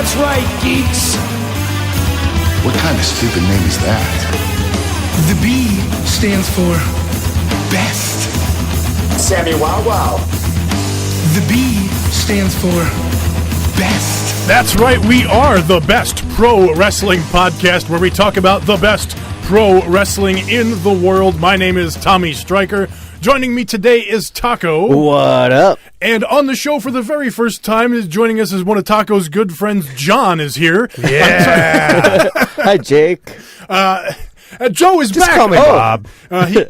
That's right, geeks. What kind of stupid name is that? The B stands for best. Sammy Wow Wow. The B stands for best. That's right, we are the best pro wrestling podcast where we talk about the best pro wrestling in the world. My name is Tommy Stryker. Joining me today is Taco. What up? And on the show for the very first time is joining us as one of Taco's good friends, John, is here. Yeah. Hi, Jake. Joe is Just back. call me Bob.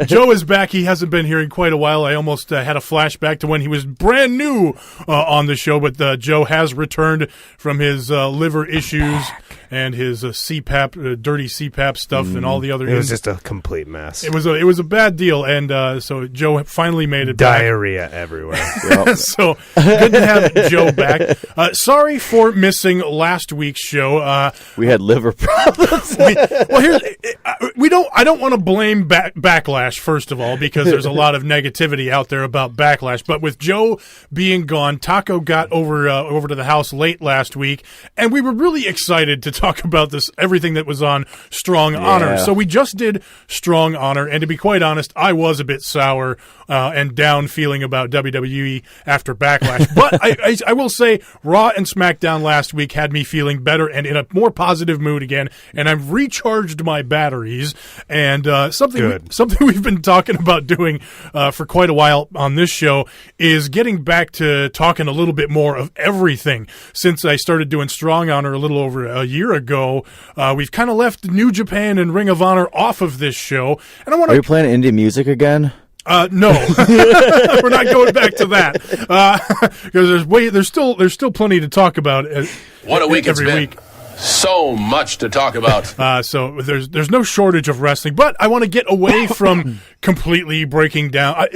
Joe is back. He hasn't been here in quite a while. I almost had a flashback to when he was brand new on the show, but Joe has returned from his liver issues and his CPAP, dirty CPAP stuff, and all the other. It was just a complete mess. It was a bad deal, and so Joe finally made it back. Diarrhea everywhere. So good to have Joe back. Sorry for missing last week's show. We had liver problems. I don't want to blame Backlash, first of all, because there's a lot of negativity out there about Backlash. But with Joe being gone, Taco got over to the house late last week, and we were really excited to talk about everything that was on Strong Honor. So we just did Strong Honor, and to be quite honest, I was a bit sour and down feeling about WWE after Backlash. But I will say Raw and SmackDown last week had me feeling better and in a more positive mood again, and I've recharged my batteries. And something we've been talking about doing for quite a while on this show is getting back to talking a little bit more of everything. Since I started doing Strong Honor a little over a year ago, we've kind of left New Japan and Ring of Honor off of this show. And I want to. Are you playing indie music again? No, we're not going back to that because there's still plenty to talk about. What a week every it's been. week. So much to talk about. So there's no shortage of wrestling, but I want to get away from completely breaking down.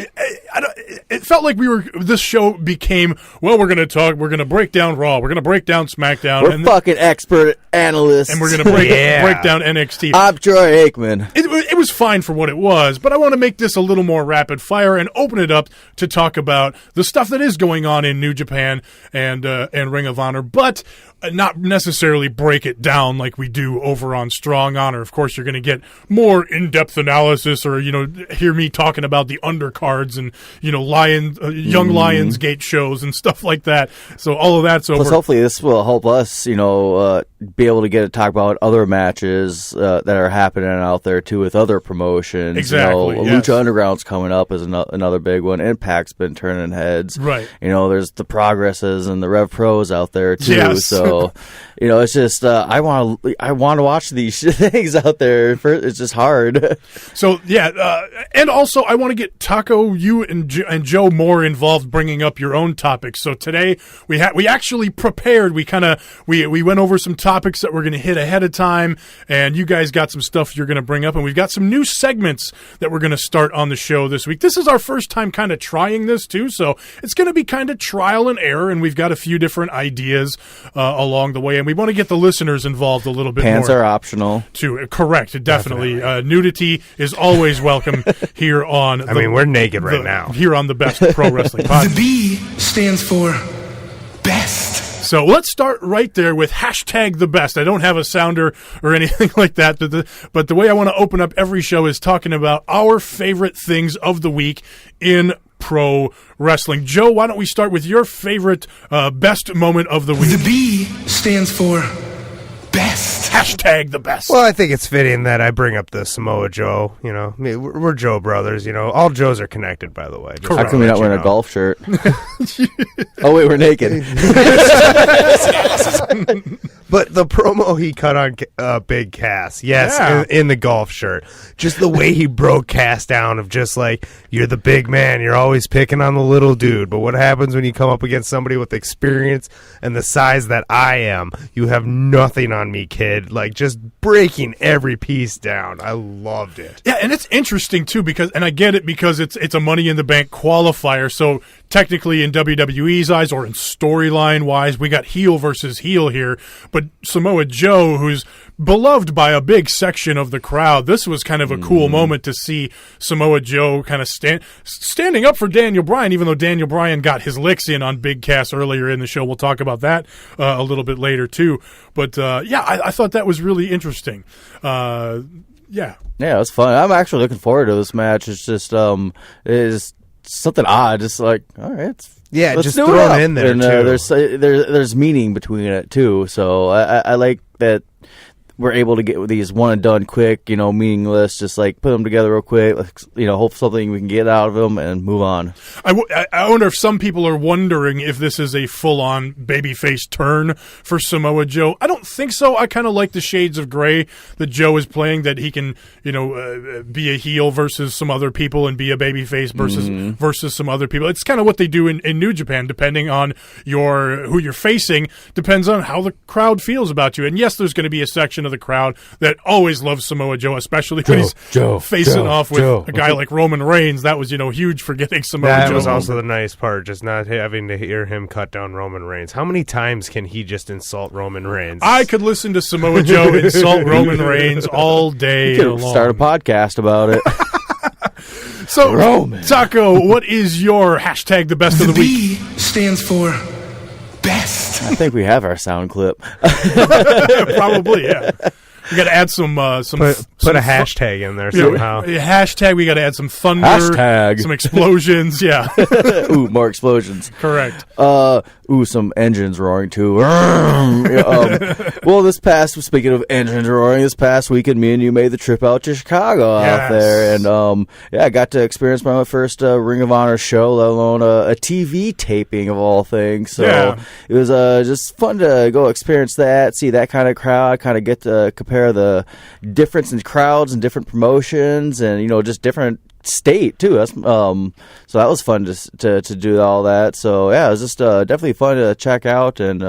It felt like this show became, well, we're going to break down Raw, we're going to break down SmackDown. We're fucking expert analysts. And we're going to break down NXT. I'm Troy Aikman. It was fine for what it was, but I want to make this a little more rapid fire and open it up to talk about the stuff that is going on in New Japan and Ring of Honor, but not necessarily break it down like we do over on Strong Honor. Of course, you're going to get more in-depth analysis, or hear me talking about the undercards and young Lionsgate shows and stuff like that. So all of that's over. Plus, hopefully, this will help us, be able to get to talk about other matches that are happening out there too with other promotions. Exactly. Lucha Underground's coming up is another big one. Impact's been turning heads. Right. There's the Progresses and the Rev Pros out there too. Yes. So, it's just I want to watch these things out there. It's just hard. So and also I want to get Taco, you and Joe more involved, bringing up your own topics. So today we actually prepared. We went over some topics that we're going to hit ahead of time, and you guys got some stuff you're going to bring up, and we've got some new segments that we're going to start on the show this week. This is our first time kind of trying this too, so it's going to be kind of trial and error, and we've got a few different ideas along the way, and we want to get the listeners involved a little bit more. Pants are optional. Correct, definitely. Nudity is always welcome here on. We're naked right now. Here on the Best Pro Wrestling Podcast. The B stands for best. So let's start right there with hashtag the best. I don't have a sounder or anything like that, but the way I want to open up every show is talking about our favorite things of the week in pro wrestling. Joe, why don't we start with your favorite best moment of the week? The B stands for best. Hashtag the best. Well, I think it's fitting that I bring up the Samoa Joe. We're Joe brothers. All Joes are connected, by the way. How come you're not wearing a golf shirt? Oh, wait, we're naked. But the promo he cut on Big Cass, in the golf shirt. Just the way he broke Cass down of just like, you're the big man, you're always picking on the little dude, but what happens when you come up against somebody with experience and the size that I am? You have nothing on me, kid. Like, just breaking every piece down. I loved it. Yeah, and it's interesting, too, and I get it because it's a Money in the Bank qualifier, so technically in WWE's eyes or in storyline-wise, we got heel versus heel here, but Samoa Joe, who's beloved by a big section of the crowd. This was kind of a cool moment to see Samoa Joe kind of standing up for Daniel Bryan, even though Daniel Bryan got his licks in on Big Cass earlier in the show. We'll talk about that a little bit later, too. But, I thought that was really interesting. Yeah, it was fun. I'm actually looking forward to this match. It's just it's something odd. Just like, all right, let's just do throw it it in there, and, too. There's meaning between it too. So I like that we're able to get these one and done quick, meaningless. Just like put them together real quick. Hope something we can get out of them and move on. I wonder if some people are wondering if this is a full-on babyface turn for Samoa Joe. I don't think so. I kind of like the shades of gray that Joe is playing, that he can, be a heel versus some other people and be a babyface versus some other people. It's kind of what they do in New Japan, depending on who you're facing, depends on how the crowd feels about you. And yes, there's going to be a section of the crowd that always loves Samoa Joe, especially when he's facing off with a guy like Roman Reigns. That was, huge for getting Samoa Joe. That was also the nice part, just not having to hear him cut down Roman Reigns. How many times can he just insult Roman Reigns? I could listen to Samoa Joe insult Roman Reigns all day long. Start a podcast about it. So, Roman. Taco, what is your hashtag the best of the week? B stands for best. I think we have our sound clip. Probably, yeah. We got to add some put a hashtag in there somehow. Hashtag. We got to add some thunder, some explosions. Yeah. Ooh, more explosions. Correct. Some engines roaring too. Well, speaking of engines roaring, this past weekend, me and you made the trip out to Chicago out there, and I got to experience my first Ring of Honor show, let alone a TV taping of all things. So it was just fun to go experience that, see that kind of crowd, kind of get to compare the difference in crowds and different promotions, and just different state too. That's so that was fun to do all that. So yeah, it was just definitely fun to check out, and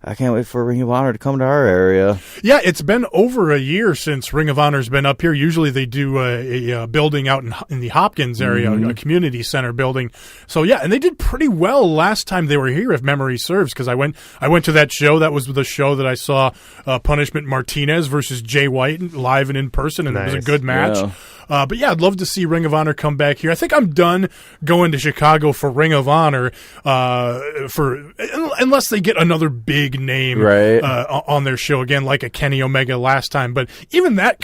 I can't wait for Ring of Honor to come to our area. Yeah, it's been over a year since Ring of Honor's been up here. Usually they do a building out in the Hopkins area, a community center building. So yeah, and they did pretty well last time they were here, if memory serves, because I went to that show. That was the show that I saw Punishment Martinez versus Jay White live and in person, and It was a good match. Yeah. But yeah, I'd love to see Ring of Honor come back here. I think I'm done going to Chicago for Ring of Honor unless they get another big name on their show again, like a Kenny Omega last time. But even that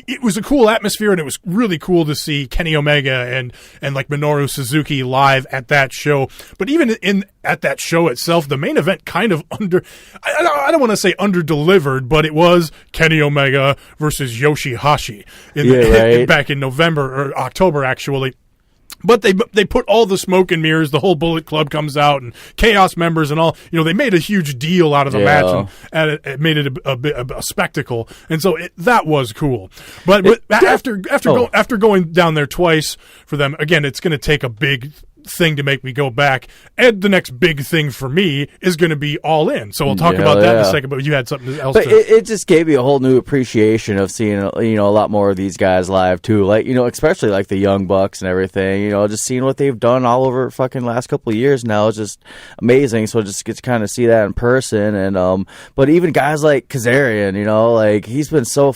it was a cool atmosphere, and it was really cool to see Kenny Omega and like Minoru Suzuki live at that show. But even at that show itself, the main event kind of I don't want to say under-delivered, but it was Kenny Omega versus Yoshihashi back in November or October, actually. But they put all the smoke and mirrors, the whole Bullet Club comes out, and Chaos members and all. They made a huge deal out of the match, and it made it a spectacle. And so that was cool. But after going down there twice for them, again, it's going to take a big thing to make me go back. And the next big thing for me is going to be All In. So we'll talk about that in a second. But you had something else. But it just gave me a whole new appreciation of seeing a lot more of these guys live too. Like especially like the Young Bucks and everything. Just seeing what they've done all over fucking last couple of years now is just amazing. So just get to kind of see that in person. And but even guys like Kazarian, like he's been so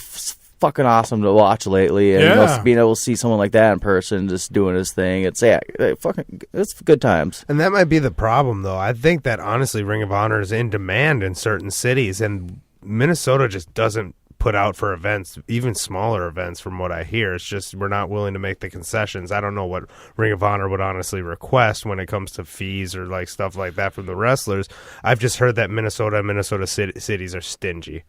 fucking awesome to watch lately, and being able to see someone like that in person just doing his thing, it's good times. And that might be the problem, though. I think that honestly Ring of Honor is in demand in certain cities, and Minnesota just doesn't put out for events, even smaller events from what I hear. It's just we're not willing to make the concessions. I don't know what Ring of Honor would honestly request when it comes to fees or like stuff like that from the wrestlers. I've just heard that Minnesota cities are stingy.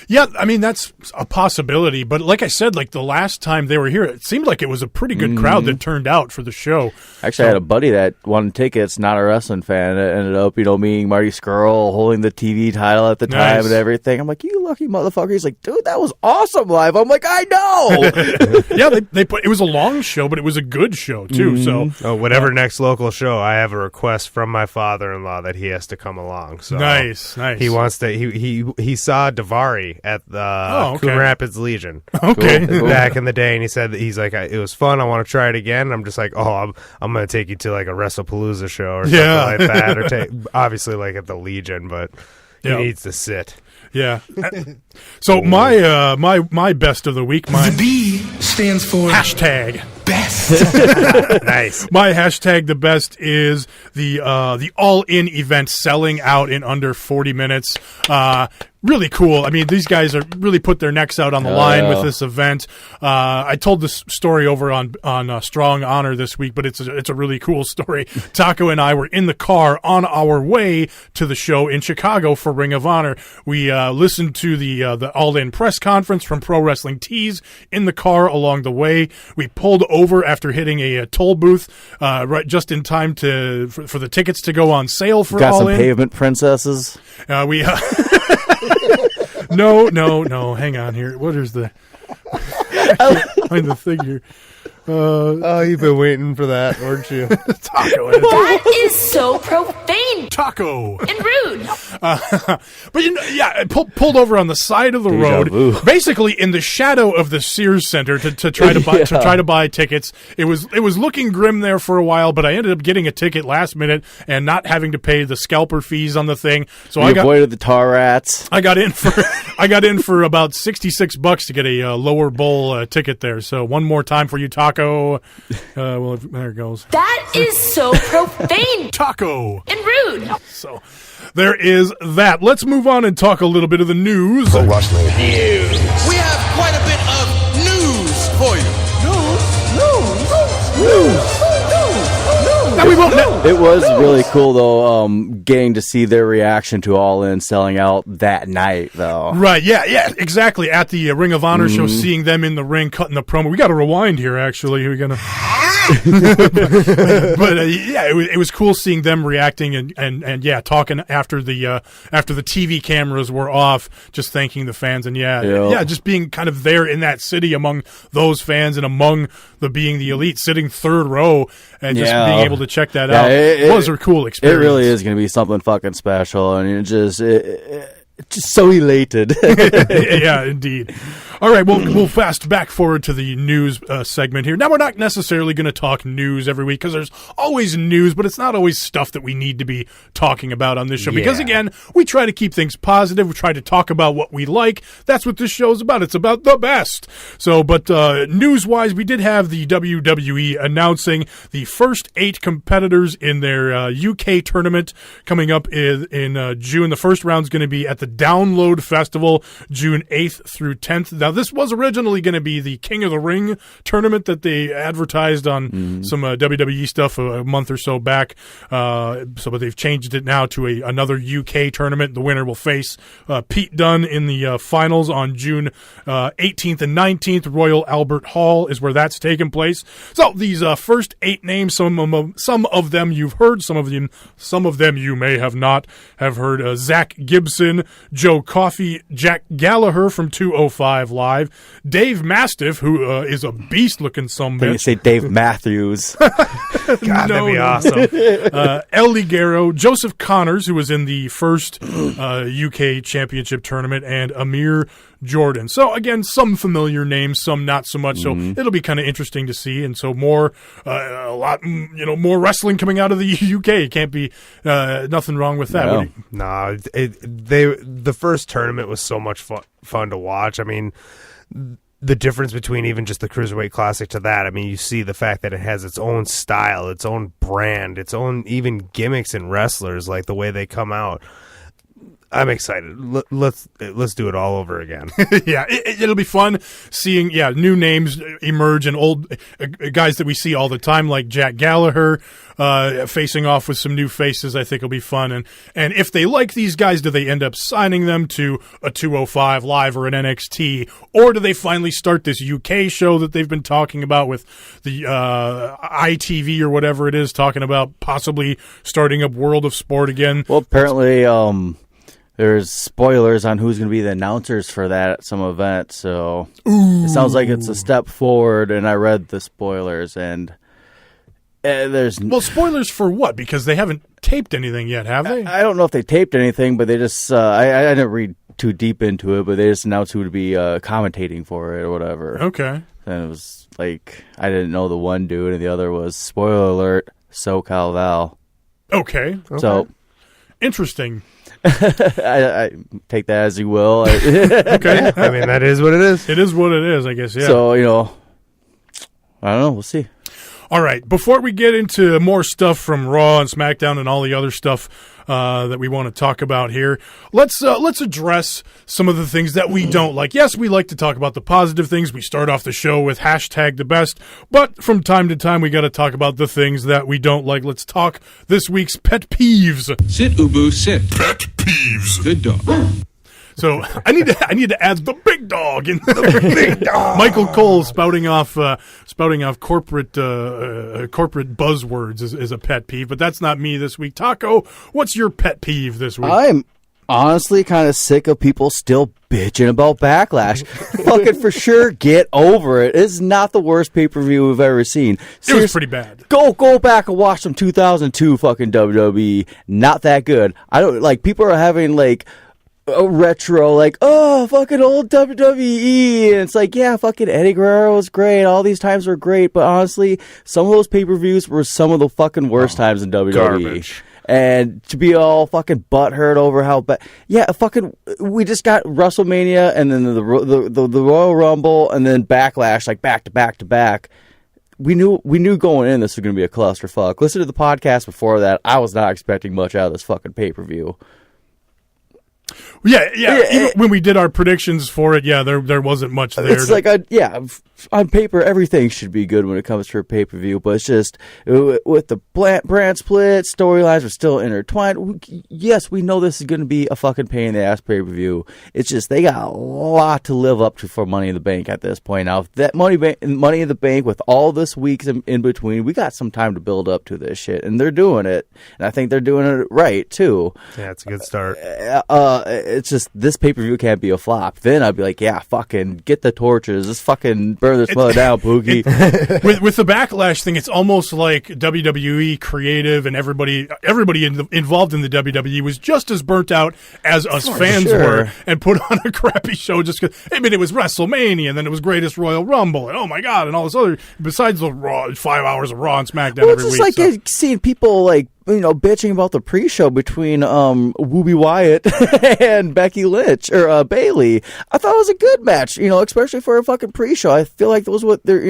Yeah, I mean, that's a possibility. But like I said, like the last time they were here, it seemed like it was a pretty good crowd that turned out for the show. Actually, I had a buddy that won tickets, not a wrestling fan. It ended up, meeting Marty Scurll holding the TV title at the time and everything. I'm like, you lucky motherfucker. He's like, dude, that was awesome live. I'm like, I know. Yeah, they put it was a long show, but it was a good show too. So whatever next local show, I have a request from my father-in-law that he has to come along. So nice. He wants to. He saw Daivari at the Coon Rapids Legion. Okay, back in the day, and he said that he's like, it was fun. I want to try it again. And I'm just like, I'm going to take you to like a WrestlePalooza show or something like that, or obviously like at the Legion, but he needs to sit. Yeah. So my best of the week, The B stands for hashtag best. Nice. my hashtag the best is the all-in event selling out in under 40 minutes. Really cool. I mean, these guys are really put their necks out on the line with this event. I told this story over on Strong Honor this week, but it's a really cool story. Taco and I were in the car on our way to the show in Chicago for Ring of Honor. We listened to the all-in press conference from Pro Wrestling Tees in the car along the way. We pulled over after hitting a toll booth right just in time for the tickets to go on sale for Got All some In. pavement princesses. We No, hang on here. What is the find the thing here? Oh, you've been waiting for that, weren't you? Taco. That is so profane Taco. and rude. But pulled over on the side of the road, vu. basically in the shadow of the Sears Center to try to buy tickets. It was looking grim there for a while, but I ended up getting a ticket last minute and not having to pay the scalper fees on the thing. So You avoided the tar rats. I got in for about $66 to get a lower bowl ticket there. So one more time for you, Taco. Well, there it goes. That is so profane Taco. and rude. So there is that. Let's move on and talk a little bit of the news. Pro wrestling. We have quite a bit of news for you. Now we won't know. It was really cool, though, getting to see their reaction to All In selling out that night, though. Right, yeah, exactly. At the Ring of Honor show, seeing them in the ring, cutting the promo. We got to rewind here, actually. We're gonna. but it was cool seeing them reacting and talking after the TV cameras were off, just thanking the fans and just being kind of there in that city among those fans and among the elite, sitting third row and just being able to check that out. It was a cool experience. It really is going to be something fucking special, and it's just so elated. Yeah, indeed. All right, we'll fast back forward to the news segment here. Now, we're not necessarily going to talk news every week because there's always news, but it's not always stuff that we need to be talking about on this show. Because, again, we try to keep things positive. We try to talk about what we like. That's what this show's about. It's about the best. So, but news-wise, we did have the WWE announcing the first 8 competitors in their UK tournament coming up in June. The first round's going to be at the Download Festival, June 8th through 10th. Now, this was originally going to be the King of the Ring tournament that they advertised on some WWE stuff a month or so back. But they've changed it now to another UK tournament. The winner will face Pete Dunne in the finals on June 18th and 19th. Royal Albert Hall is where that's taking place. So these first 8 names, some of them you've heard, some of them you may have not have heard. Zach Gibson, Joe Coffey, Jack Gallagher from 205 Live, Dave Mastiff, who is a beast-looking sumbitch. You say Dave Matthews. God, that'd be awesome. El Ligero, Joseph Connors, who was in the first UK Championship tournament, and Amir Jordan. So again, some familiar names, some not so much. So it'll be kind of interesting to see. And so more wrestling coming out of the UK. Can't be nothing wrong with that. No, the first tournament was so much fun to watch. I mean, the difference between even just the Cruiserweight Classic to that, I mean, you see the fact that it has its own style, its own brand, its own even gimmicks and wrestlers, like the way they come out. I'm excited. Let's do it all over again. Yeah, it'll be fun seeing new names emerge and old guys that we see all the time, like Jack Gallagher facing off with some new faces. I think it'll be fun. And if they like these guys, do they end up signing them to a 205 Live or an NXT, or do they finally start this UK show that they've been talking about with the ITV or whatever it is, talking about possibly starting up World of Sport again? Well, apparently, there's spoilers on who's going to be the announcers for that at some event, so it sounds like it's a step forward, and I read the spoilers, and there's... Well, spoilers for what? Because they haven't taped anything yet, have they? I don't know if they taped anything, but they just... I didn't read too deep into it, but they just announced who would be commentating for it or whatever. Okay. And it was like, I didn't know the one dude, and the other was, spoiler alert, SoCal Val. Okay. So... Interesting. I take that as you will. Okay. I mean, that is what it is. It is what it is, I guess, yeah. So, I don't know. We'll see. All right, before we get into more stuff from Raw and SmackDown and all the other stuff that we want to talk about here, let's address some of the things that we don't like. Yes, we like to talk about the positive things. We start off the show with #TheBest, but from time to time we got to talk about the things that we don't like. Let's talk this week's Pet Peeves. Sit, Ubu, sit. Pet Peeves. Good dog. So I need to add the big dog in. The big dog. Michael Cole spouting off corporate buzzwords is a pet peeve, but that's not me this week. Taco, what's your pet peeve this week? I'm honestly kind of sick of people still bitching about Backlash. Fucking for sure, get over it. It's not the worst pay-per-view we've ever seen. It was pretty bad. Go back and watch some 2002 fucking WWE. Not that good. I don't like. People are having like a retro, like, oh, fucking old WWE, and it's like, yeah, fucking Eddie Guerrero was great, all these times were great, but honestly, some of those pay-per-views were some of the fucking worst times in WWE. Garbage. And to be all fucking butthurt over how bad, yeah, fucking, we just got WrestleMania, and then the Royal Rumble, and then Backlash, like, back to back to back. We knew going in this was going to be a clusterfuck. Listen to the podcast before that, I was not expecting much out of this fucking pay-per-view. Yeah. Even when we did our predictions for it, there wasn't much there. It's like, on paper, everything should be good when it comes to a pay-per-view, but it's just, with the brand split, storylines are still intertwined. Yes, we know this is going to be a fucking pain-in-the-ass pay-per-view. It's just, they got a lot to live up to for Money in the Bank at this point. Now, if that Money in the Bank, with all this weeks in between, we got some time to build up to this shit, and they're doing it, and I think they're doing it right, too. Yeah, it's a good start. It's just, this pay-per-view can't be a flop. Then I'd be like, yeah, fucking get the torches. Let's fucking burn this mother down, Pookie. with the Backlash thing, it's almost like WWE creative and everybody involved in the WWE was just as burnt out as us fans were, and put on a crappy show just because. I mean, it was WrestleMania, and then it was Greatest Royal Rumble, and oh my god, and all this other, besides the Raw, 5 hours of Raw and SmackDown every week. It's like seeing people like, bitching about the pre-show between Wooby Wyatt and Becky Lynch or Bailey. I thought it was a good match, especially for a fucking pre-show. I feel like that was what they're,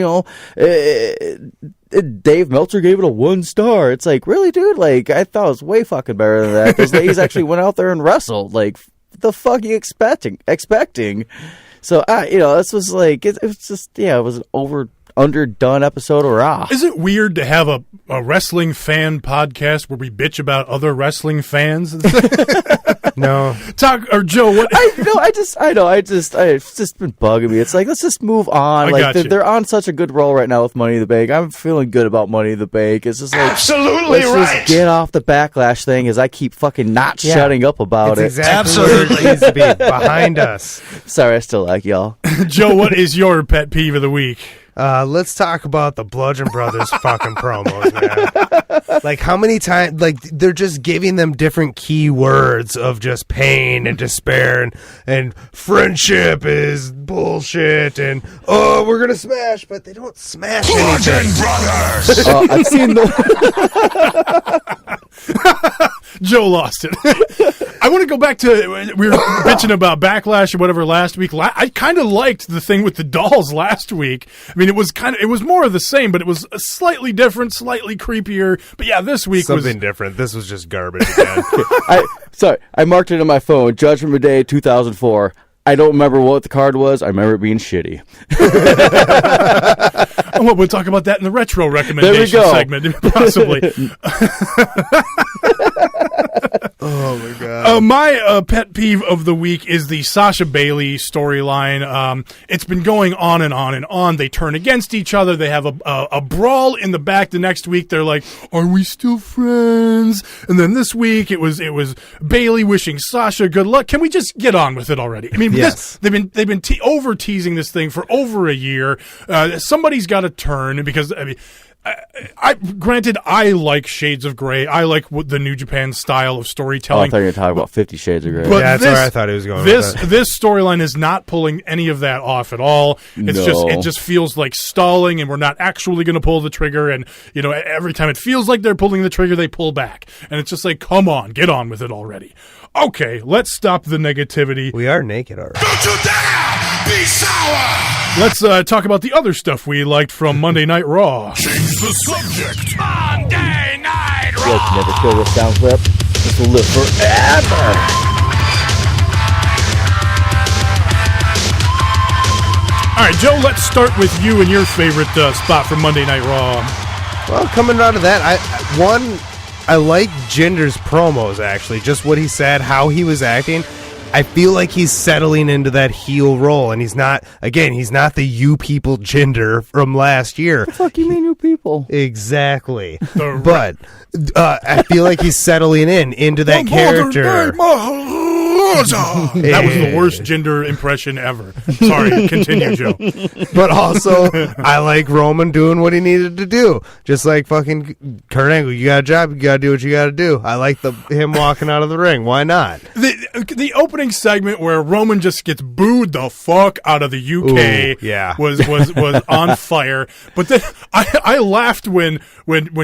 Dave Meltzer gave it a 1 star. It's like, really, dude? Like, I thought it was way fucking better than that. Those ladies actually went out there and wrestled. Like, the fuck are you expecting? So, this was like, it was just, it was an underdone episode of Raw. Is it weird to have a wrestling fan podcast where we bitch about other wrestling fans? No. Talk or Joe, what? It's just been bugging me. It's like, let's just move on. They're on such a good roll right now with Money in the Bank. I'm feeling good about Money in the Bank. It's just like, Absolutely let's right. just get off the Backlash thing, as I keep fucking not shutting up about it. Exactly where it needs to be, behind us. Sorry, I still like y'all. Joe, what is your pet peeve of the week? Let's talk about the Bludgeon Brothers fucking promos, man. Like, how many times, like, they're just giving them different key words of just pain and despair and friendship is bullshit and, oh, we're gonna smash, but they don't smash Bludgeon anything. Brothers. I've seen the... Joe lost it. I want to go back to, we were bitching about Backlash or whatever last week. I kind of liked the thing with the dolls last week. I mean, it was more of the same, but it was slightly different, slightly creepier. But yeah, this week was something different. This was just garbage again. I marked it on my phone, Judgment Day 2004. I don't remember what the card was. I remember it being shitty. Well, we'll talk about that in the retro recommendation segment, possibly. Oh my god! My pet peeve of the week is the Sasha Bailey storyline. It's been going on and on and on. They turn against each other. They have a brawl in the back. The next week they're like, "Are we still friends?" And then this week it was Bailey wishing Sasha good luck. Can we just get on with it already? I mean, yes. they've been over teasing this thing for over a year. Somebody's got to turn, because I mean. Granted, I like Shades of Grey. I like the New Japan style of storytelling. I thought you were talking about 50 Shades of Grey. But that's where I thought he was going. This storyline is not pulling any of that off at all. It just feels like stalling, and we're not actually going to pull the trigger. And every time it feels like they're pulling the trigger, they pull back, and it's just like, come on, get on with it already. Okay, let's stop the negativity. We are naked already. Don't you dare be sour! Let's talk about the other stuff we liked from Monday Night Raw. Change the subject. Monday Night You guys can never kill this sound clip. This will live forever. All right, Joe, let's start with you and your favorite spot from Monday Night Raw. Well, coming out of that, I like Jinder's promos, actually. Just what he said, how he was acting. I feel like he's settling into that heel role, and he's not the you people Jinder from last year. What the fuck you mean, you people? Exactly. But I feel like he's settling into that character. That was the worst Jinder impression ever. Sorry, continue, Joe. But also, I like Roman doing what he needed to do. Just like fucking Kurt Angle, you got a job, you got to do what you got to do. I like him walking out of the ring. Why not? The opening segment where Roman just gets booed the fuck out of the UK was on fire. But then I laughed when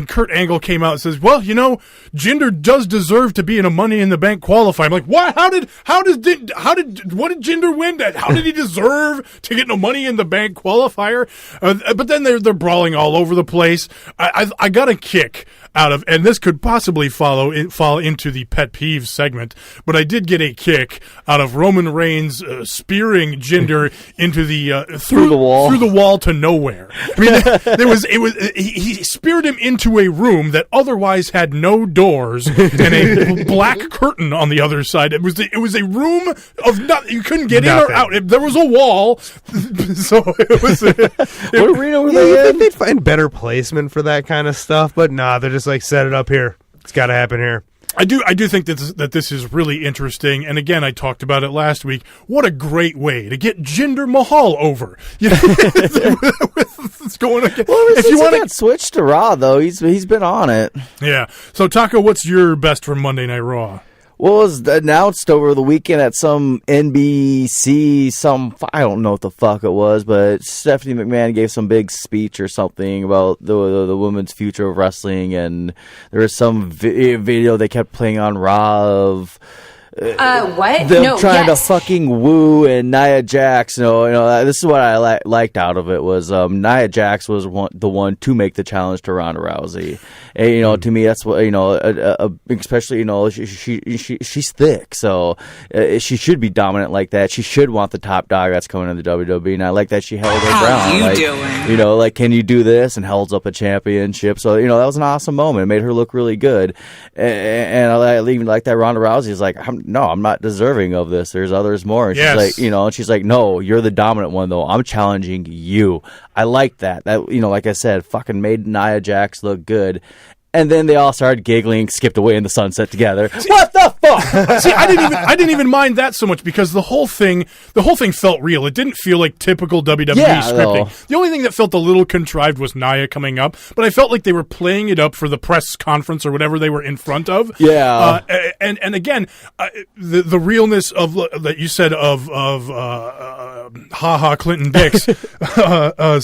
Kurt Angle came out and says, well, you know, Jinder does deserve to be in a Money in the Bank qualifier. I'm like, what? What did Jinder win? How did he deserve to get no Money in the Bank qualifier? But then they're brawling all over the place. I got a kick out of, and this could possibly fall into the Pet Peeves segment, but I did get a kick out of Roman Reigns spearing Jinder into through the wall to nowhere. I mean, he speared him into a room that otherwise had no doors and a black curtain on the other side. It was a room of nothing. You couldn't get in or out. There was a wall, so it was. What arena were You they think in? they'd find better placement for that kind of stuff, but nah, they're just like, set it up here. It's got to happen here. I do think that this is really interesting, and again, I talked about it last week. What a great way to get Jinder Mahal over. You know, it's going again. Well, if you want to switch to Raw, though, he's been on it. Yeah. So, Taco, what's your best from Monday Night Raw? Well, it was announced over the weekend at some NBC, I don't know what the fuck it was, but Stephanie McMahon gave some big speech or something about the women's future of wrestling, and there was some video they kept playing on Raw of what? them trying to fucking woo and Nia Jax. You know, this is what I liked out of it was Nia Jax was the one to make the challenge to Ronda Rousey. And, you know, to me, that's what, you know, especially, you know, she's thick, so she should be dominant like that. She should want the top dog that's coming in the WWE, and I like that she held her ground. How you doing? You know, like, can you do this? And holds up a championship. So, you know, that was an awesome moment. It made her look really good. And I even like that Ronda Rousey is like, I'm not deserving of this. There's others more. And she's like, you know, and she's like, no, you're the dominant one, though. I'm challenging you. I like that. That, you know, like I said, fucking made Nia Jax look good. And then they all started giggling, skipped away in the sunset together. What the fuck? See, I didn't even mind that so much because the whole thing felt real. It didn't feel like typical WWE scripting. The only thing that felt a little contrived was Nia coming up, but I felt like they were playing it up for the press conference or whatever they were in front of. Yeah. And again, the realness of that you said of Clinton Dix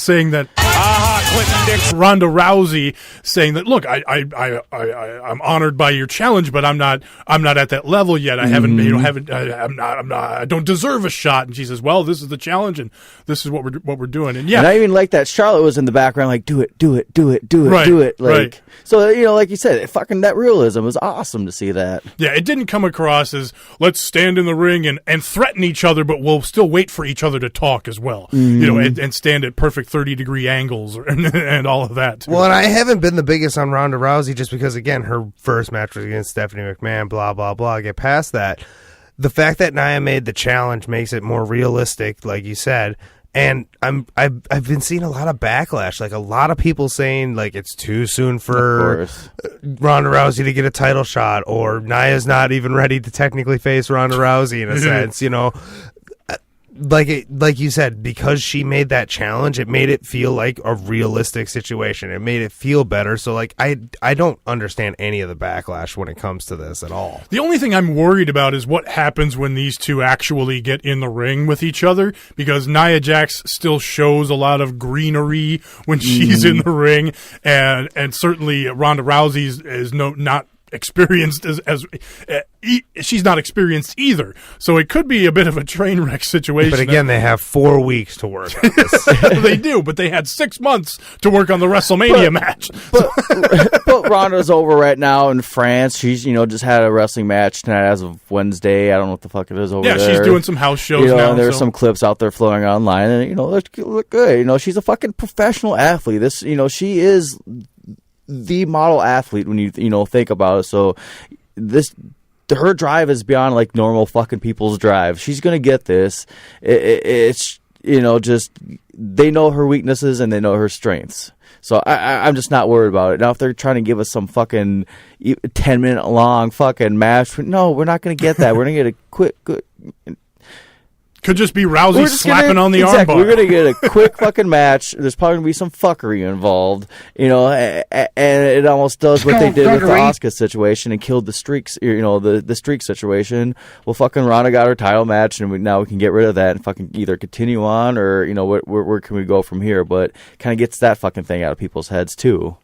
saying that Clinton Dix, Ronda Rousey saying that, look, I'm honored by your challenge, but I'm not at that level yet. I haven't, I don't deserve a shot. And she says, well, this is the challenge, and this is what we're doing. And and I even like that Charlotte was in the background, like, do it. Like, so, you know, like you said, fucking that realism was awesome to see that. Yeah, it didn't come across as let's stand in the ring and threaten each other, but we'll still wait for each other to talk as well. You know, and stand at perfect 30-degree angles and all of that. Well, and I haven't been the biggest on Ronda Rousey just because, again, her first match was against Stephanie McMahon, blah, blah, blah. Get past that. The fact that Nia made the challenge makes it more realistic, like you said. And I've been seeing a lot of backlash, like a lot of people saying like it's too soon for Ronda Rousey to get a title shot, or Nia's not even ready to technically face Ronda Rousey in a sense, you know. Like you said, because she made that challenge, it made it feel like a realistic situation. It made it feel better. So, like, I don't understand any of the backlash when it comes to this at all. The only thing I'm worried about is what happens when these two actually get in the ring with each other, because Nia Jax still shows a lot of greenery when she's in the ring, and certainly Ronda Rousey is not experienced she's not experienced either. So it could be a bit of a train wreck situation. But again, they have 4 weeks to work on this. They do, but they had 6 months to work on the WrestleMania match. But Ronda's over right now in France. She's, just had a wrestling match tonight as of Wednesday. I don't know what the fuck it is over there. Yeah, she's doing some house shows now. And there's some clips out there floating online, and, look good. She's a fucking professional athlete. This, she is the model athlete when you think about it. So her drive is beyond like normal fucking people's drive. She's gonna get this. It's just they know her weaknesses and they know her strengths. So I'm just not worried about it. Now if they're trying to give us some fucking 10-minute long fucking match, no, we're not gonna get that. We're gonna get a quick good. Could just be Rousey slapping on the armbar. We're going to get a quick fucking match. There's probably going to be some fuckery involved, and it almost does what they did with the Asuka situation and killed the streaks, the streak situation. Well, fucking Ronda got her title match, and now we can get rid of that and fucking either continue on or, where can we go from here? But kind of gets that fucking thing out of people's heads, too.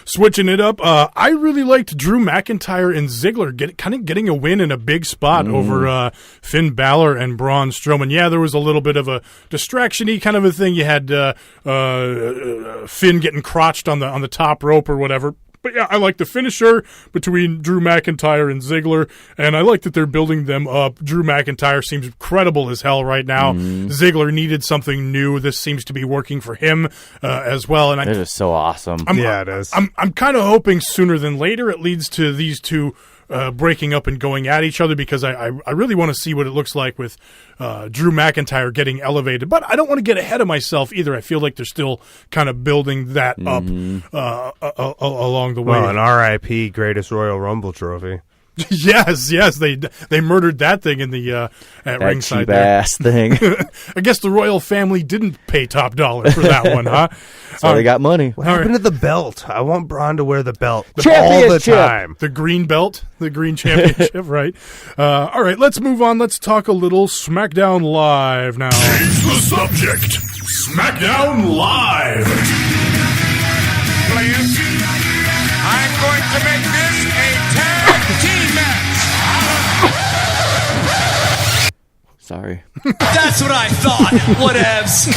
Switching it up, I really liked Drew McIntyre and Ziggler getting a win in a big spot over Finn Balor and Braun Strowman. Yeah, there was a little bit of a distraction-y kind of a thing. You had Finn getting crotched on the top rope or whatever. But yeah, I like the finisher between Drew McIntyre and Ziggler, and I like that they're building them up. Drew McIntyre seems credible as hell right now. Ziggler needed something new. This seems to be working for him as well. And it is so awesome. It is. I'm kind of hoping sooner than later it leads to these two breaking up and going at each other, because I really want to see what it looks like with Drew McIntyre getting elevated. But I don't want to get ahead of myself either. I feel like they're still kind of building that up along the way. Well, an RIP Greatest Royal Rumble trophy. Yes, they murdered that thing in the at that ringside. Cheap ass thing. I guess the royal family didn't pay top dollar for that one, huh? So they got money. What happened to the belt? I want Braun to wear the belt all the time. The green belt, the green championship, right? All right, let's move on. Let's talk a little SmackDown Live now. Change the subject. SmackDown Live. Players, I'm going to make this a tag team match. Sorry. That's what I thought. Whatevs.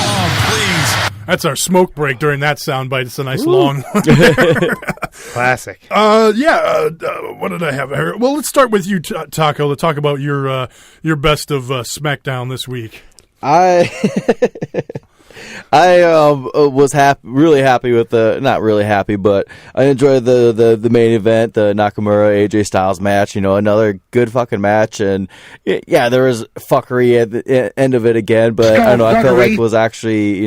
Oh, please. That's our smoke break during that soundbite. It's a nice long one. Classic. What did I have here? Well, let's start with you, Taco, to talk about your best of SmackDown this week. I was really happy with not really happy, but I enjoyed the main event, the Nakamura AJ Styles match. Another good fucking match, and yeah, there was fuckery at the end of it again, but I don't know. I felt like it was actually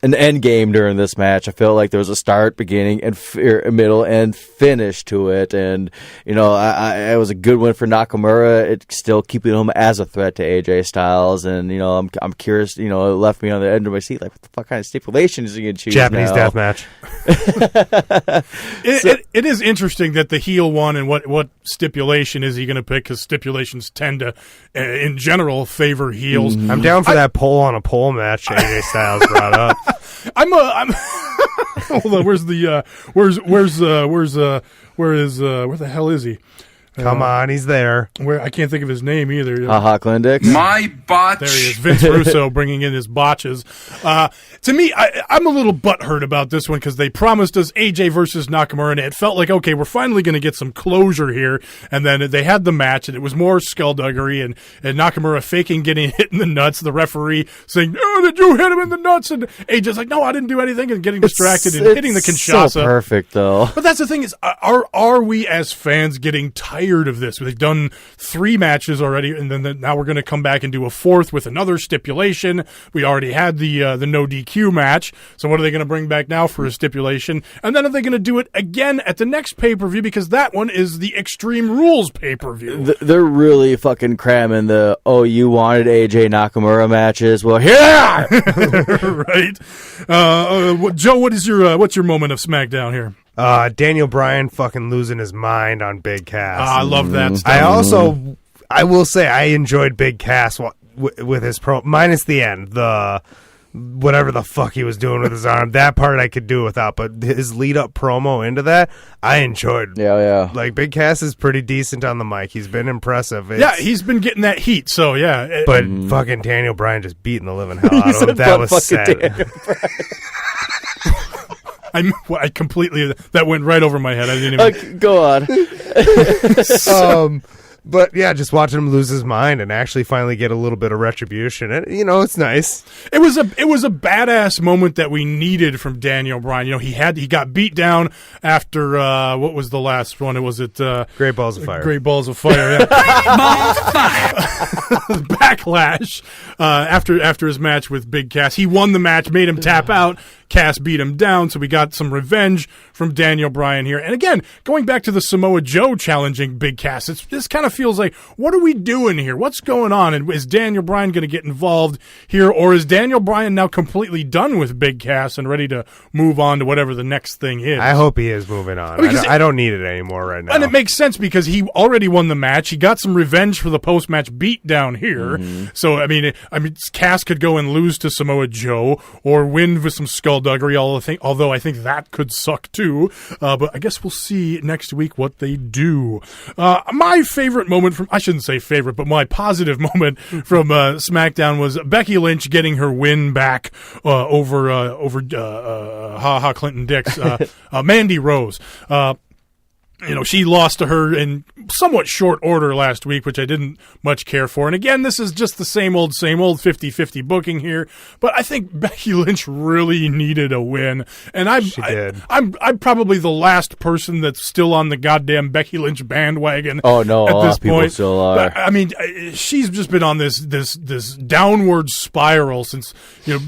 an end game during this match. I felt like there was a start, beginning, and middle and finish to it, and it was a good win for Nakamura. It's still keeping him as a threat to AJ Styles, and I'm curious. It left me on the edge of my seat. Like, what the fuck kind of stipulation is he going to choose? Japanese death match. It is interesting that the heel won, and what stipulation is he going to pick? Because stipulations tend to, in general, favor heels. I'm down for that pole on a pole match AJ Styles brought up. I'm hold on, where the hell is he? Come on, he's there. Where I can't think of his name either. Clindix. My botch. There he is, Vince Russo bringing in his botches. To me, I'm a little butthurt about this one because they promised us AJ versus Nakamura, and it felt like, okay, we're finally going to get some closure here. And then they had the match, and it was more skullduggery, and Nakamura faking getting hit in the nuts, the referee saying, "Oh, did you hit him in the nuts?" And AJ's like, "No, I didn't do anything," and getting distracted and hitting the Kinshasa. So perfect, though. But that's the thing is, are we as fans getting tired of this? They've done 3 matches already, and then now we're going to come back and do a 4th with another stipulation. We already had the no DQ match, so what are they going to bring back now for a stipulation? And then are they going to do it again at the next pay-per-view, because that one is the Extreme Rules pay-per-view? They're really fucking cramming the you wanted AJ Nakamura matches. Well, yeah, right. Joe, what's your moment of SmackDown here? Daniel Bryan fucking losing his mind on Big Cass. I love that stuff. I will say I enjoyed Big Cass with his pro, minus the end, the whatever the fuck he was doing with his arm. That part I could do without, but his lead-up promo into that, I enjoyed. Yeah. Like, Big Cass is pretty decent on the mic. He's been impressive. He's been getting that heat, so yeah. But fucking Daniel Bryan just beating the living hell out of him. That was sad. I completely, that went right over my head. I didn't even. Go on. But yeah, just watching him lose his mind and actually finally get a little bit of retribution, and it's nice. It was a badass moment that we needed from Daniel Bryan. He got beat down after what was the last one? Was it Great Balls of Fire? Great Balls of Fire. Yeah. Great Balls of Fire. Backlash after his match with Big Cass. He won the match, made him tap out. Cass beat him down, so we got some revenge from Daniel Bryan here. And again, going back to the Samoa Joe challenging Big Cass, this kind of feels like, what are we doing here? What's going on? And is Daniel Bryan going to get involved here, or is Daniel Bryan now completely done with Big Cass and ready to move on to whatever the next thing is? I hope he is moving on. I don't need it anymore right now. And it makes sense because he already won the match. He got some revenge for the post-match beatdown here. Mm-hmm. So, I mean, Cass could go and lose to Samoa Joe or win with some skullduggery, although I think that could suck too. But I guess we'll see next week what they do. My favorite moment I shouldn't say favorite, but my positive moment from SmackDown was Becky Lynch getting her win back over Clinton Dix, Mandy Rose. She lost to her in somewhat short order last week, which I didn't much care for. And again, this is just the same old 50-50 booking here. But I think Becky Lynch really needed a win. And I'm probably the last person that's still on the goddamn Becky Lynch bandwagon. Oh no, at a lot this of people point. Still are. But, I mean, she's just been on this downward spiral since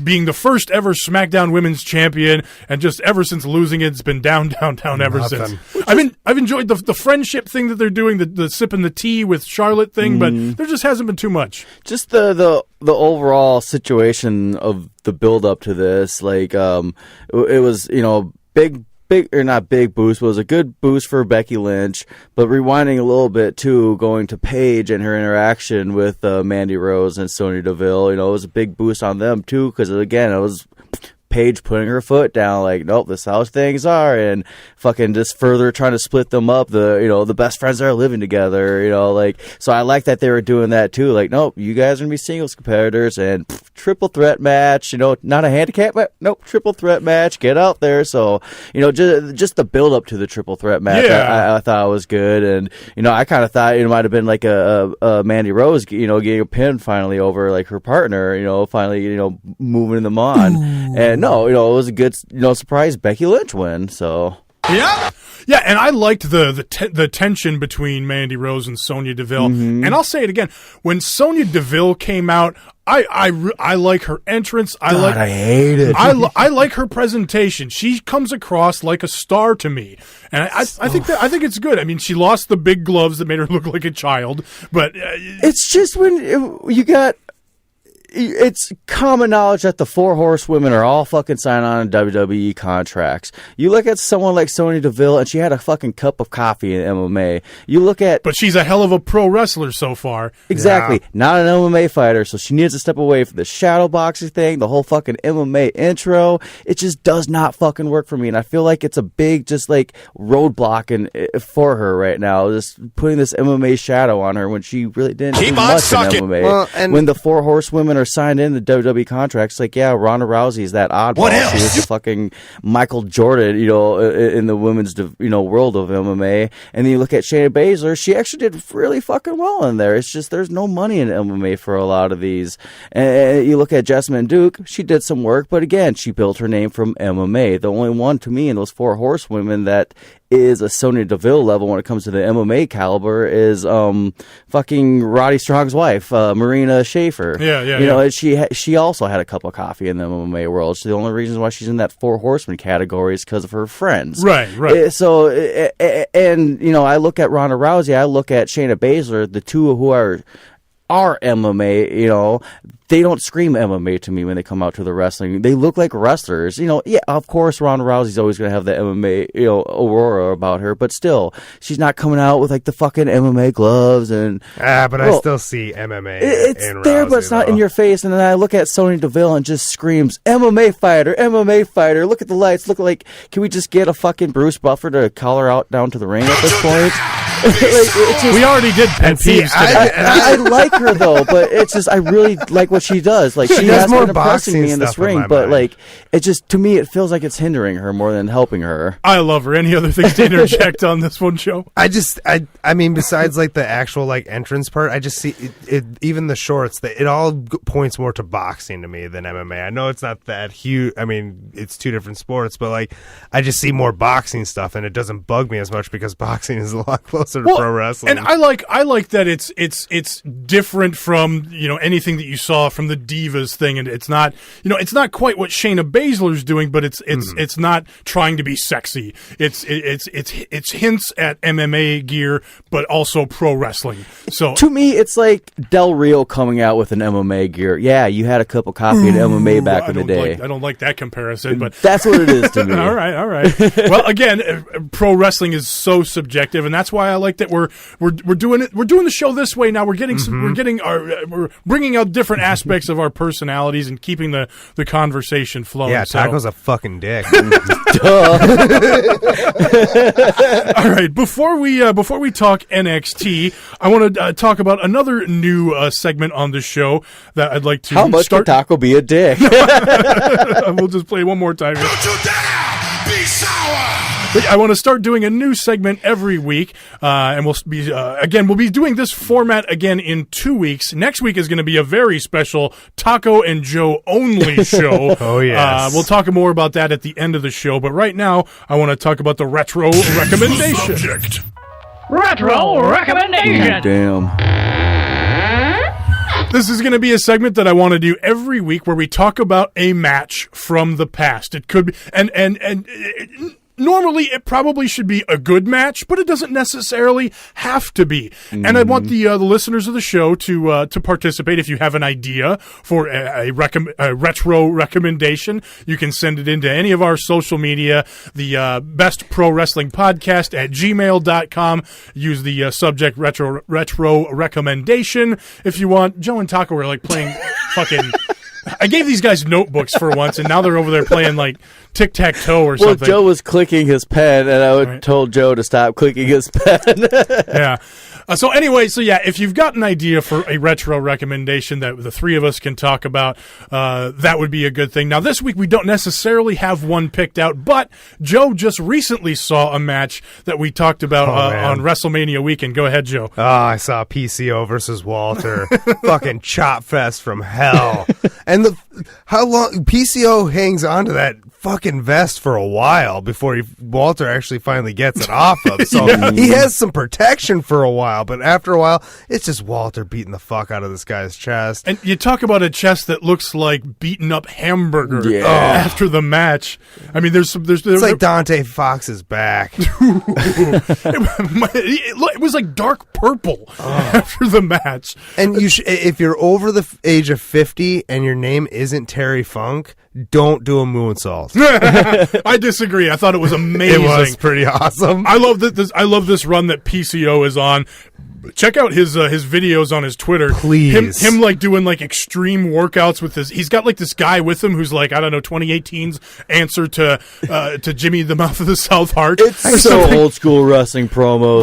being the first ever SmackDown Women's Champion, and just ever since losing it's been down ever since. I've enjoyed the friendship thing that they're doing, the sipping the tea with Charlotte thing, but there just hasn't been too much. Just the overall situation of the build up to this, like it was big or not big boost, but it was a good boost for Becky Lynch. But rewinding a little bit too, going to Paige and her interaction with Mandy Rose and Sonya Deville, it was a big boost on them too, because again it was Paige putting her foot down, like, nope, this is how things are, and fucking just further trying to split them up. The best friends are living together, so I like that they were doing that too. Like, nope, you guys are gonna be singles competitors, and triple threat match, not a handicap, but nope, triple threat match, get out there. So, just the build up to the triple threat match, I thought was good, and I kind of thought it might have been like a Mandy Rose, getting a pin finally over like her partner, finally, moving them on, and no, it was a good, surprise Becky Lynch win. So yeah, and I liked the tension between Mandy Rose and Sonya Deville. Mm-hmm. And I'll say it again: when Sonya Deville came out, I like her entrance. I hate it. I like her presentation. She comes across like a star to me, and I think it's good. I mean, she lost the big gloves that made her look like a child, but it's just when you got. It's common knowledge that the four horsewomen are all fucking signed on WWE contracts. You look at someone like Sonya Deville, and she had a fucking cup of coffee in MMA. You look at... But she's a hell of a pro wrestler so far. Exactly. Yeah. Not an MMA fighter, so she needs to step away from the shadow boxing thing, the whole fucking MMA intro. It just does not fucking work for me, and I feel like it's a big, just like, roadblock for her right now, just putting this MMA shadow on her when she really didn't do much in MMA. Well, and when the four horsewomen are signed in the WWE contracts, like, yeah, Ronda Rousey is that oddball. What else? She was the fucking Michael Jordan, in the women's, world of MMA. And then you look at Shayna Baszler, she actually did really fucking well in there. It's just there's no money in MMA for a lot of these. And you look at Jessamine Duke, she did some work, but again, she built her name from MMA. The only one to me in those four horsewomen that is a Sonya Deville level when it comes to the MMA caliber is fucking Roddy Strong's wife, Marina Schaefer. Yeah. She also had a cup of coffee in the MMA world. So the only reason why she's in that four horsemen category is because of her friends. Right. So, and I look at Ronda Rousey, I look at Shayna Baszler, the two who are are MMA, you know, they don't scream MMA to me when they come out to the wrestling. They look like wrestlers. You know, yeah, of course, Ronda Rousey's always going to have the MMA, you know, aurora about her, but still, she's not coming out with like the fucking MMA gloves and. But I still see MMA. It's in there, Rousey, but it's not though. in your face. And then I look at Sonya Deville and just screams, MMA fighter, MMA fighter. Look at the lights. Look like, can we just get a fucking Bruce Buffer to call her out down to the ring at this point? We already did Pet Peeves today. I like her though, but it's just I really like what she does. Like she has more been impressing me in this boxing stuff in ring, my but mind. like it just to me it feels like it's hindering her more than helping her. I love her. Any other things to interject on this one, Joe? I mean, besides like the actual like entrance part, I just see it even the shorts. It all points more to boxing to me than MMA. I know it's not that huge. I mean, it's two different sports, but like I just see more boxing stuff, and it doesn't bug me as much because boxing is a lot closer to pro wrestling. And I like that it's different from, you know, anything that you saw from the Divas thing, and it's not, you know, it's not quite what Shayna Baszler's doing, but it's not trying to be sexy. It's hints at MMA gear, but also pro wrestling. So To me, it's like Del Rio coming out with an MMA gear. Yeah, you had a cup of coffee at MMA back in the day. I don't like that comparison, but that's what it is to me. all right. Well, again, pro wrestling is so subjective, and that's why I like that we're doing it. We're doing the show this way now. We're getting we're bringing out different aspects of our personalities and keeping the conversation flowing. Yeah, Taco's a fucking dick. All right, before we talk NXT, I want to talk about another new segment on the show that I'd like to. How much can Taco be a dick? We'll just play one more time. Don't you dare be sour! I want to start doing a new segment every week, and we'll be doing this format again in 2 weeks. Next week is going to be a very special Taco and Joe only show. Oh, yes. We'll talk more about that at the end of the show, but right now I want to talk about the retro recommendation. Subject. Retro recommendation. Damn. This is going to be a segment that I want to do every week where we talk about a match from the past. It could be, normally, it probably should be a good match, but it doesn't necessarily have to be. Mm-hmm. And I want the listeners of the show to participate. If you have an idea for a retro recommendation, you can send it into any of our social media, the Best Pro Wrestling Podcast at gmail.com. Use the subject retro recommendation if you want. Joe and Taco are like playing fucking... I gave these guys notebooks for once, and now they're over there playing like tic-tac-toe or something. Well, Joe was clicking his pen, and I told Joe to stop clicking his pen. Yeah. So if you've got an idea for a retro recommendation that the three of us can talk about, that would be a good thing. Now, this week we don't necessarily have one picked out, but Joe just recently saw a match that we talked about on WrestleMania weekend. Go ahead, Joe. Oh, I saw PCO versus Walter. Fucking chop fest from hell. And how long PCO hangs on to that fucking vest for a while before Walter actually finally gets it off of. So he has some protection for a while, but after a while, it's just Walter beating the fuck out of this guy's chest. And you talk about a chest that looks like beaten up hamburger after the match. I mean, there's it's like Dante Fox's back. It was like dark purple after the match. And if you're over the age of 50 and your name isn't Terry Funk, don't do a moonsault. I disagree. I thought it was amazing. It was pretty awesome. I love this run that PCO is on. Check out his videos on his Twitter. Please. Him like doing like extreme workouts with his. He's got like this guy with him who's like, I don't know, 2018's answer to Jimmy the Mouth of the South Heart. It's so old school wrestling promos.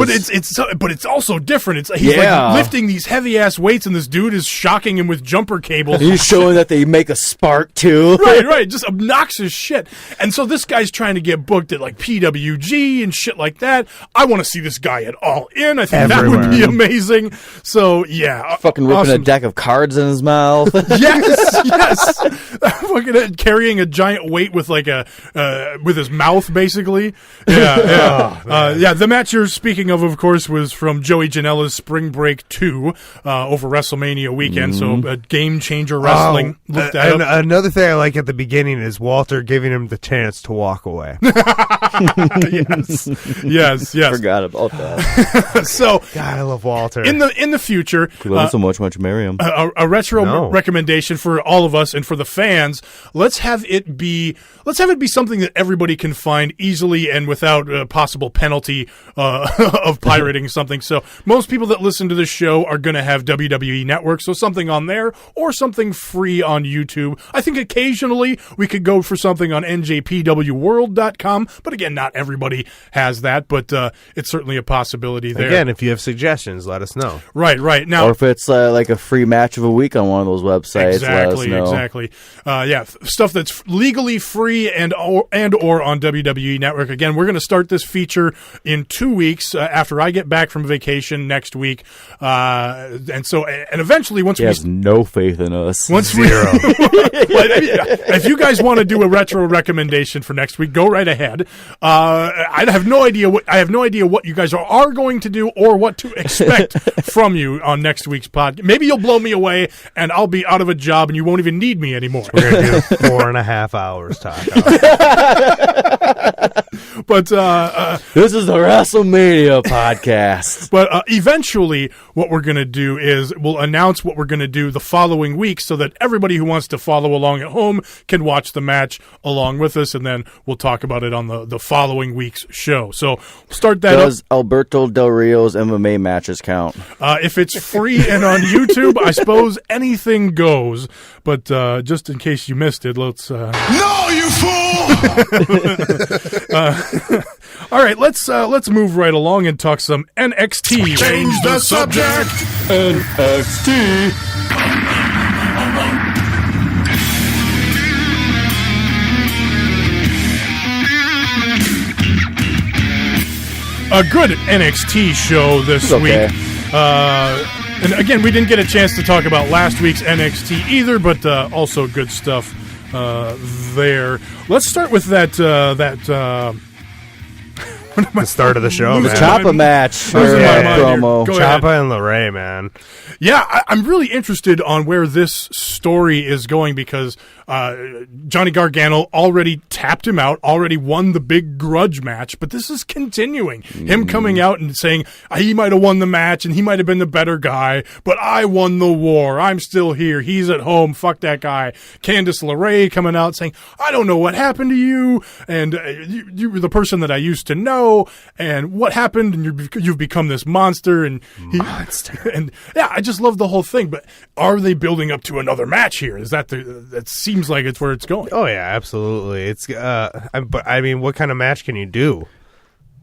But it's also different. He's like lifting these heavy ass weights, and this dude is shocking him with jumper cables. He's showing that they make a spark too. Right. Just obnoxious shit. And so this guy's trying to get booked at like PWG and shit like that. I want to see this guy at All In. I think that would be amazing. So yeah, fucking ripping a deck of cards in his mouth. yes. Fucking carrying a giant weight with like with his mouth, basically. Yeah. The match you're speaking of course, was from Joey Janela's Spring Break 2 over WrestleMania weekend. So Game Changer Wrestling. Look that up. Another thing I like at the beginning is Walter giving him the chance to walk away. Yes. Forgot about that. So God, I love love Walter. In the future, If you love him so much, marry him. A retro recommendation for all of us and for the fans. Let's have it be something that everybody can find easily and without possible penalty of pirating something. So most people that listen to this show are going to have WWE Network, so something on there or something free on YouTube. I think occasionally we could go for something on njpwworld.com, but again, not everybody has that, but it's certainly a possibility there. Again, if you have suggestions, let us know. Right. Now, or if it's like a free match of a week on one of those websites, let us know. Exactly. Stuff that's legally free and or on WWE Network. Again, we're going to start this feature in 2 weeks after I get back from vacation next week, and eventually once he has no faith in us. Zero. If you guys want to do a retro recommendation for next week, go right ahead. I have no idea what you guys are going to do or what to expect from you on next week's pod. Maybe you'll blow me away and I'll be out of a job and you won't even need me anymore. We're going to do 4.5 hours talk. But this is the WrestleMania podcast. But eventually, what we're going to do is we'll announce what we're going to do the following week, so that everybody who wants to follow along at home can watch the match along with us, and then we'll talk about it on the following week's show. So start that. Does Alberto Del Rio's MMA matches count? If it's free and on YouTube, I suppose anything goes. But just in case you missed it, let's. No, you fool! All right, let's move right along and talk some NXT. Change the subject. NXT. A good NXT show this week. And again, we didn't get a chance to talk about last week's NXT either, but also good stuff there. Let's start with that the start of the show, the man. Ciampa match promo. Ciampa and LeRae, man. Yeah, I'm really interested on where this story is going because Johnny Gargano already tapped him out, already won the big grudge match, but this is continuing. Him coming out and saying he might have won the match and he might have been the better guy, but I won the war. I'm still here. He's at home. Fuck that guy. Candice LeRae coming out saying, I don't know what happened to you, and you were the person that I used to know, and what happened, and you've become this monster. And and yeah, I just love the whole thing. But are they building up to another match here? Is that that seems like it's where it's going? Oh yeah, absolutely. It's but I mean, what kind of match can you do?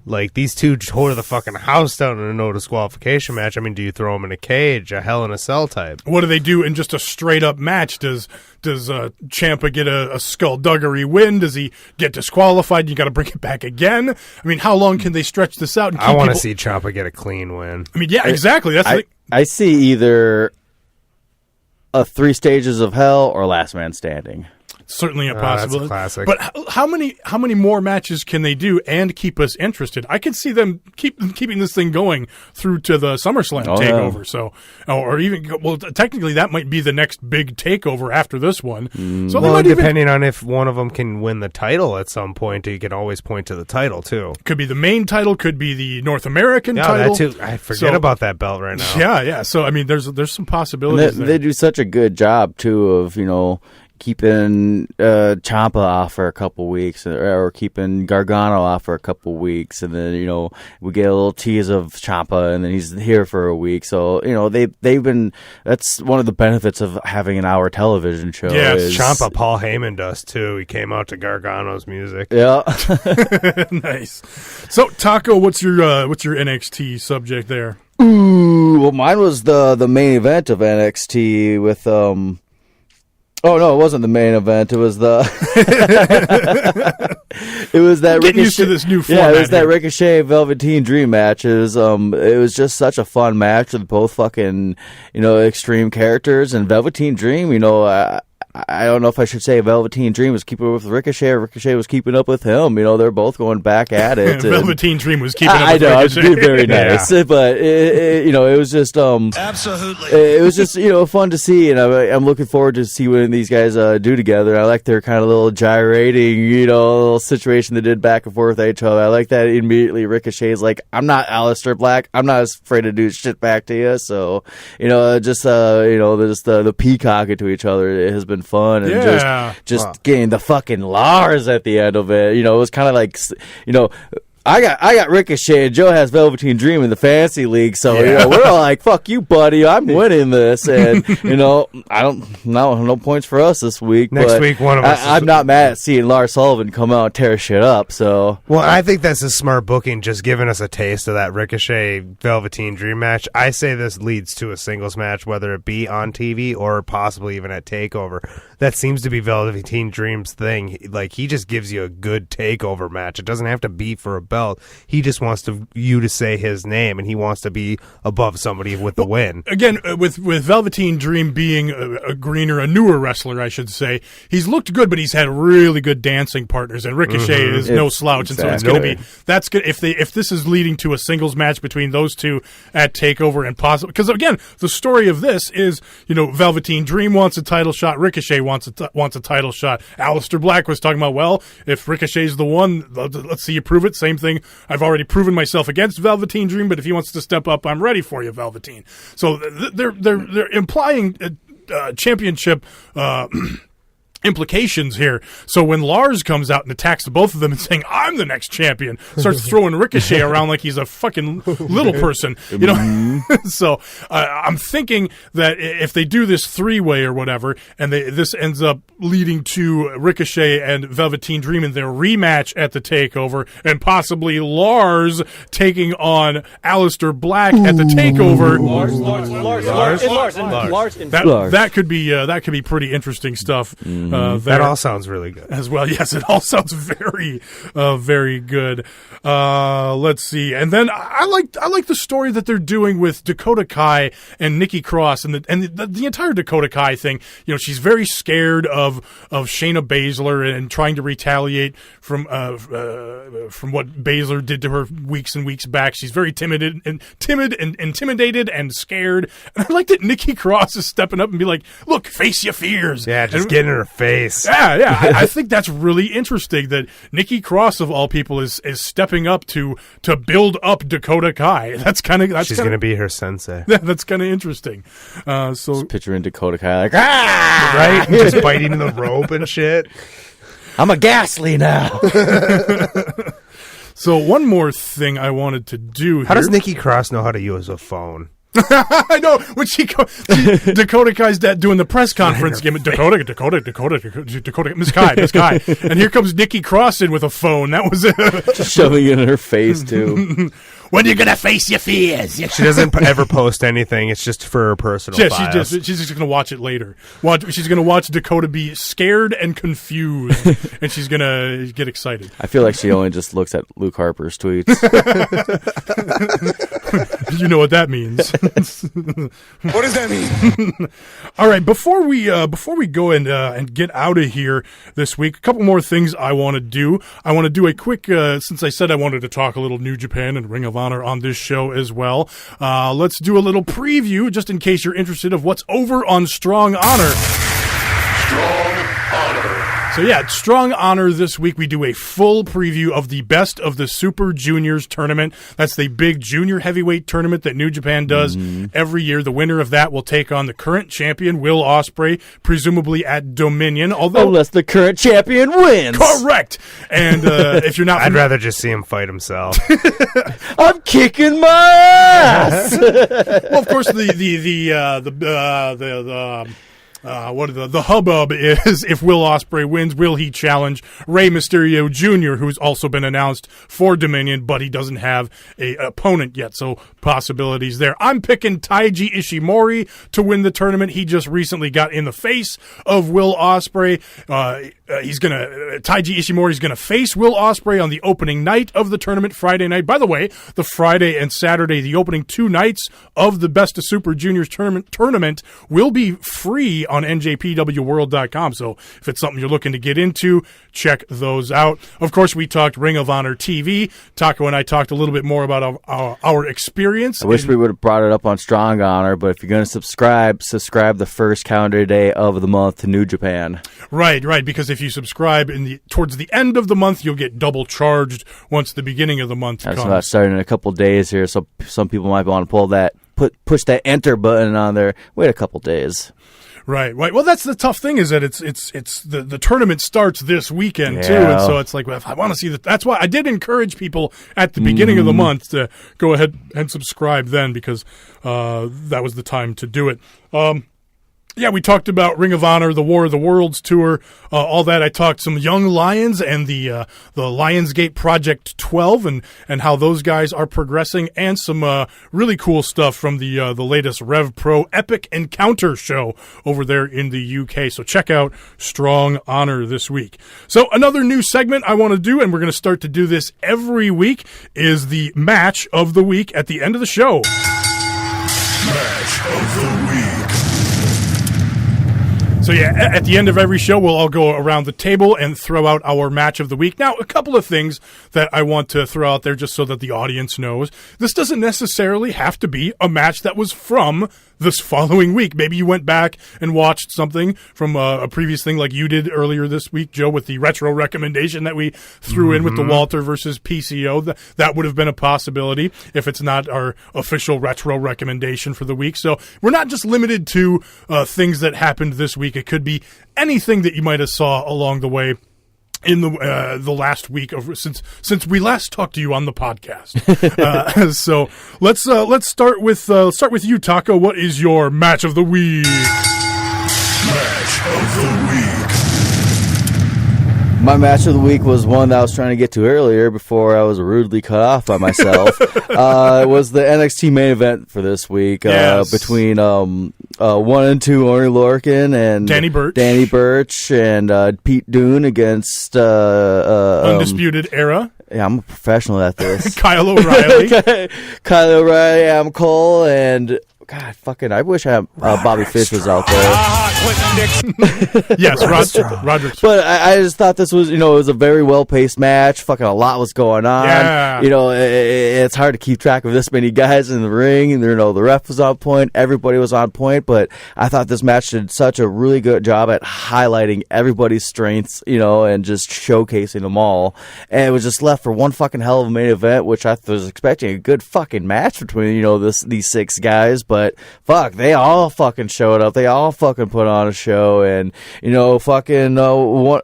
Like, these two tore the fucking house down in a no disqualification match. I mean, do you throw them in a cage, a Hell in a Cell type? What do they do in just a straight up match? Does Ciampa get a skullduggery win? Does he get disqualified? You got to bring it back again. I mean, how long can they stretch this out? And I want to see Ciampa get a clean win. I mean, yeah, exactly. That's I see either a 3 stages of Hell or Last Man Standing. Certainly a possibility. That's a classic. But how many more matches can they do and keep us interested? I could see them keeping this thing going through to the SummerSlam takeover. Yeah. So, or even technically that might be the next big takeover after this one. So depending on if one of them can win the title at some point, you can always point to the title too. Could be the main title, could be the North American title. That too. I forget about that belt right now. Yeah. So I mean, there's some possibilities. They do such a good job too of keeping Ciampa off for a couple weeks, or keeping Gargano off for a couple weeks, and then we get a little tease of Ciampa, and then he's here for a week. So they've been. That's one of the benefits of having an hour television show. Yeah, Ciampa. Paul Heyman does too. He came out to Gargano's music. Yeah, nice. So Taco, what's your NXT subject there? Ooh, well, mine was the main event of NXT with Oh no, it wasn't the main event. It was it was that Getting used to this new format. Yeah, it was that Ricochet Velveteen Dream match. It was just such a fun match with both fucking extreme characters, and Velveteen Dream. I don't know if I should say Velveteen Dream was keeping up with Ricochet, or Ricochet was keeping up with him. They're both going back at it. Velveteen Dream was keeping up with Ricochet. I know, I was Ricochet. being very nice, but it was just Absolutely. It was just fun to see, and I'm looking forward to see what these guys do together. I like their kind of little gyrating, little situation they did back and forth with each other. I like that immediately Ricochet's like, I'm not Aleister Black. I'm not afraid to do shit back to you. So the peacocking to each other, it has been fun, and just getting the fucking Lars at the end of it. It was kind of like, I got Ricochet, and Joe has Velveteen Dream in the fantasy league, so we're all like, "Fuck you, buddy! I'm winning this," and no points for us this week. Next week, one of us. I'm not mad at seeing Lars Sullivan come out and tear shit up. So, well, I think that's a smart booking, just giving us a taste of that Ricochet Velveteen Dream match. I say this leads to a singles match, whether it be on TV or possibly even at Takeover. That seems to be Velveteen Dream's thing. Like, he just gives you a good Takeover match. It doesn't have to be for a belt. He just wants you to say his name, and he wants to be above somebody with the win. Again, with Velveteen Dream being a newer wrestler, I should say, he's looked good, but he's had really good dancing partners, and Ricochet is no slouch, and so it's going to be that's good if this is leading to a singles match between those two at Takeover, and possibly because again, the story of this is Velveteen Dream wants a title shot, Ricochet wants a title shot. Aleister Black was talking about, well, if Ricochet's the one, let's see you prove it. Same thing. I've already proven myself against Velveteen Dream, but if he wants to step up, I'm ready for you, Velveteen. So they're implying championship implications here. So when Lars comes out and attacks both of them and saying, I'm the next champion, starts throwing Ricochet around like he's a fucking little person, So I'm thinking that if they do this three-way or whatever, and this ends up leading to Ricochet and Velveteen Dream in their rematch at the Takeover, and possibly Lars taking on Aleister Black at the Takeover. That could be pretty interesting stuff. That all sounds really good as well. Yes, it all sounds very, very good. Let's see, and then I like the story that they're doing with Dakota Kai and Nikki Cross, and the entire Dakota Kai thing. She's very scared of Shayna Baszler and trying to retaliate from what Baszler did to her weeks and weeks back. She's very timid and intimidated and scared. And I like that Nikki Cross is stepping up and be like, "Look, face your fears." Yeah, just get in her face. Yeah. I think that's really interesting that Nikki Cross of all people is stepping up to build up Dakota Kai. She's going to be her sensei. That's kind of interesting. So just picturing Dakota Kai like right, just biting the rope and shit. I'm a Ghastly now. So one more thing I wanted to do. How does Nikki Cross know how to use a phone? I know when Dakota Kai's doing the press conference. Dakota, Miss Kai, and here comes Nikki Cross in with a phone. That was it. Just shoving it in her face too. When you gonna face your fears? She doesn't ever post anything. It's just for her personal files. She's just gonna watch it later. She's gonna watch Dakota be scared and confused, and she's gonna get excited. I feel like she only just looks at Luke Harper's tweets. You know what that means. What does that mean? All right, before we go and get out of here this week, a couple more things I want to do. I want to do a quick, since I said I wanted to talk a little New Japan and Ring of Honor on this show as well. Let's do a little preview, just in case you're interested, of what's over on Strong Honor. Strong Honor. So yeah, Strong Honor this week we do a full preview of the Best of the Super Juniors tournament. That's the big junior heavyweight tournament that New Japan does every year. The winner of that will take on the current champion, Will Ospreay, presumably at Dominion. Unless the current champion wins. Correct. And if you're not, I'd rather just see him fight himself. I'm kicking my ass. Well, of course, the hubbub is if Will Ospreay wins, will he challenge Rey Mysterio Jr., who's also been announced for Dominion, but he doesn't have an opponent yet, so possibilities there. I'm picking Taiji Ishimori to win the tournament. He just recently got in the face of Will Ospreay. Taiji Ishimori is gonna face Will Ospreay on the opening night of the tournament, Friday night. By the way, the Friday and Saturday, the opening two nights of the Best of Super Juniors tournament will be free on njpwworld.com. So if it's something you're looking to get into, check those out. Of course, we talked Ring of Honor TV. Taco and I talked a little bit more about our experience. I wish we would have brought it up on Strong Honor, but if you're going to subscribe the first calendar day of the month to New Japan. Right, because if you subscribe towards the end of the month, you'll get double charged once the beginning of the month comes. That's about starting in a couple days here, so some people might want to push that enter button on there. Wait a couple days. Right. Well, that's the tough thing is that it's the tournament starts this weekend too, and so it's like, well, if I want to see that. That's why I did encourage people at the beginning of the month to go ahead and subscribe then, because that was the time to do it. Yeah, we talked about Ring of Honor, the War of the Worlds tour, all that. I talked some Young Lions and the Lionsgate Project 12 and how those guys are progressing, and some really cool stuff from the latest Rev Pro Epic Encounter show over there in the UK. So check out Strong Honor this week. So another new segment I want to do, and we're going to start to do this every week, is the Match of the Week at the end of the show. Match of the Week. So yeah, at the end of every show, we'll all go around the table and throw out our match of the week. Now, a couple of things that I want to throw out there just so that the audience knows. This doesn't necessarily have to be a match that was from this following week. Maybe you went back and watched something from a previous thing like you did earlier this week, Joe, with the retro recommendation that we threw in with the Walter versus PCO. That would have been a possibility if it's not our official retro recommendation for the week. So we're not just limited to things that happened this week. It could be anything that you might have saw along the way in the last week of since we last talked to you on the podcast. So let's start with you, Taco. What is your match of the week? Match of the Week. My match of the week was one that I was trying to get to earlier before I was rudely cut off by myself. It was the NXT main event for this week between 1 and 2 Oney Lorcan and Danny Burch and Pete Dunne against Undisputed Era. Yeah, I'm a professional at this. Kyle O'Reilly. Kyle O'Reilly, Adam Cole, and God, fucking, I wish Bobby Fish was out there. Yes, Roderick. But I just thought this was, it was a very well-paced match. Fucking a lot was going on. Yeah. It's hard to keep track of this many guys in the ring. And, the ref was on point. Everybody was on point. But I thought this match did such a really good job at highlighting everybody's strengths, and just showcasing them all. And it was just left for one fucking hell of a main event, which I was expecting a good fucking match between, these 6 guys. But fuck, they all fucking showed up. They all fucking put on a show, and fucking was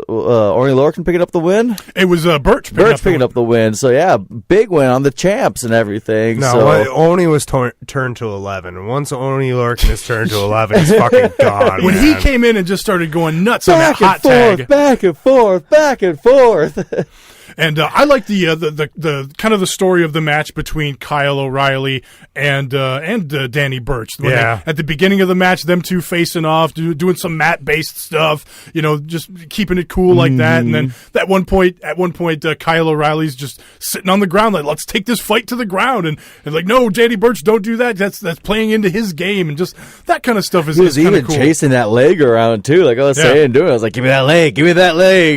Oney Lorcan picking up the win? It was Burch picking up the win. So yeah, big win on the champs and everything. No, Oney was turned to 11, and once Oney Lorcan is turned to 11, he's fucking gone. When he came in and just started going nuts on that hot tag, back and forth. And I like the kind of the story of the match between Kyle O'Reilly and Danny Burch. At the beginning of the match, them two facing off, doing some mat-based stuff, just keeping it cool like that. And then at one point, Kyle O'Reilly's just sitting on the ground, like, let's take this fight to the ground. And like, no, Danny Burch, don't do that. That's playing into his game, and just that kind of stuff is. He was even cool. Chasing that leg around too, like I was saying, doing. I was like, give me that leg,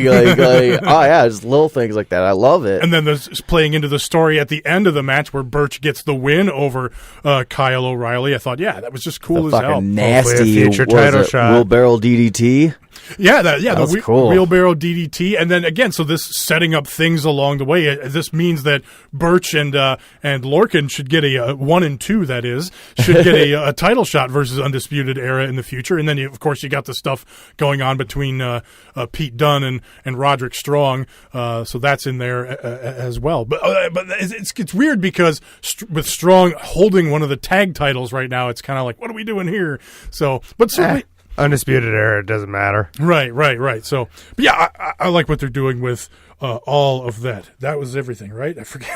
like oh yeah, just little things like that. I love it. And then there's playing into the story at the end of the match where Burch gets the win over Kyle O'Reilly. I thought, that was just cool as hell. Nasty future title shot. Wheelbarrow DDT. Yeah, that was cool. Wheelbarrow DDT, and then again, so this setting up things along the way. This means that Burch and Lorcan should get a 1 and 2. That is, should get a title shot versus Undisputed Era in the future. And then, of course, you got the stuff going on between Pete Dunne and Roderick Strong. So that's in there as well. But it's weird because with Strong holding one of the tag titles right now, it's kind of like, what are we doing here? So, but certainly. Undisputed Era, it doesn't matter. Right. So, but yeah, I like what they're doing with all of that. That was everything, right? I forget.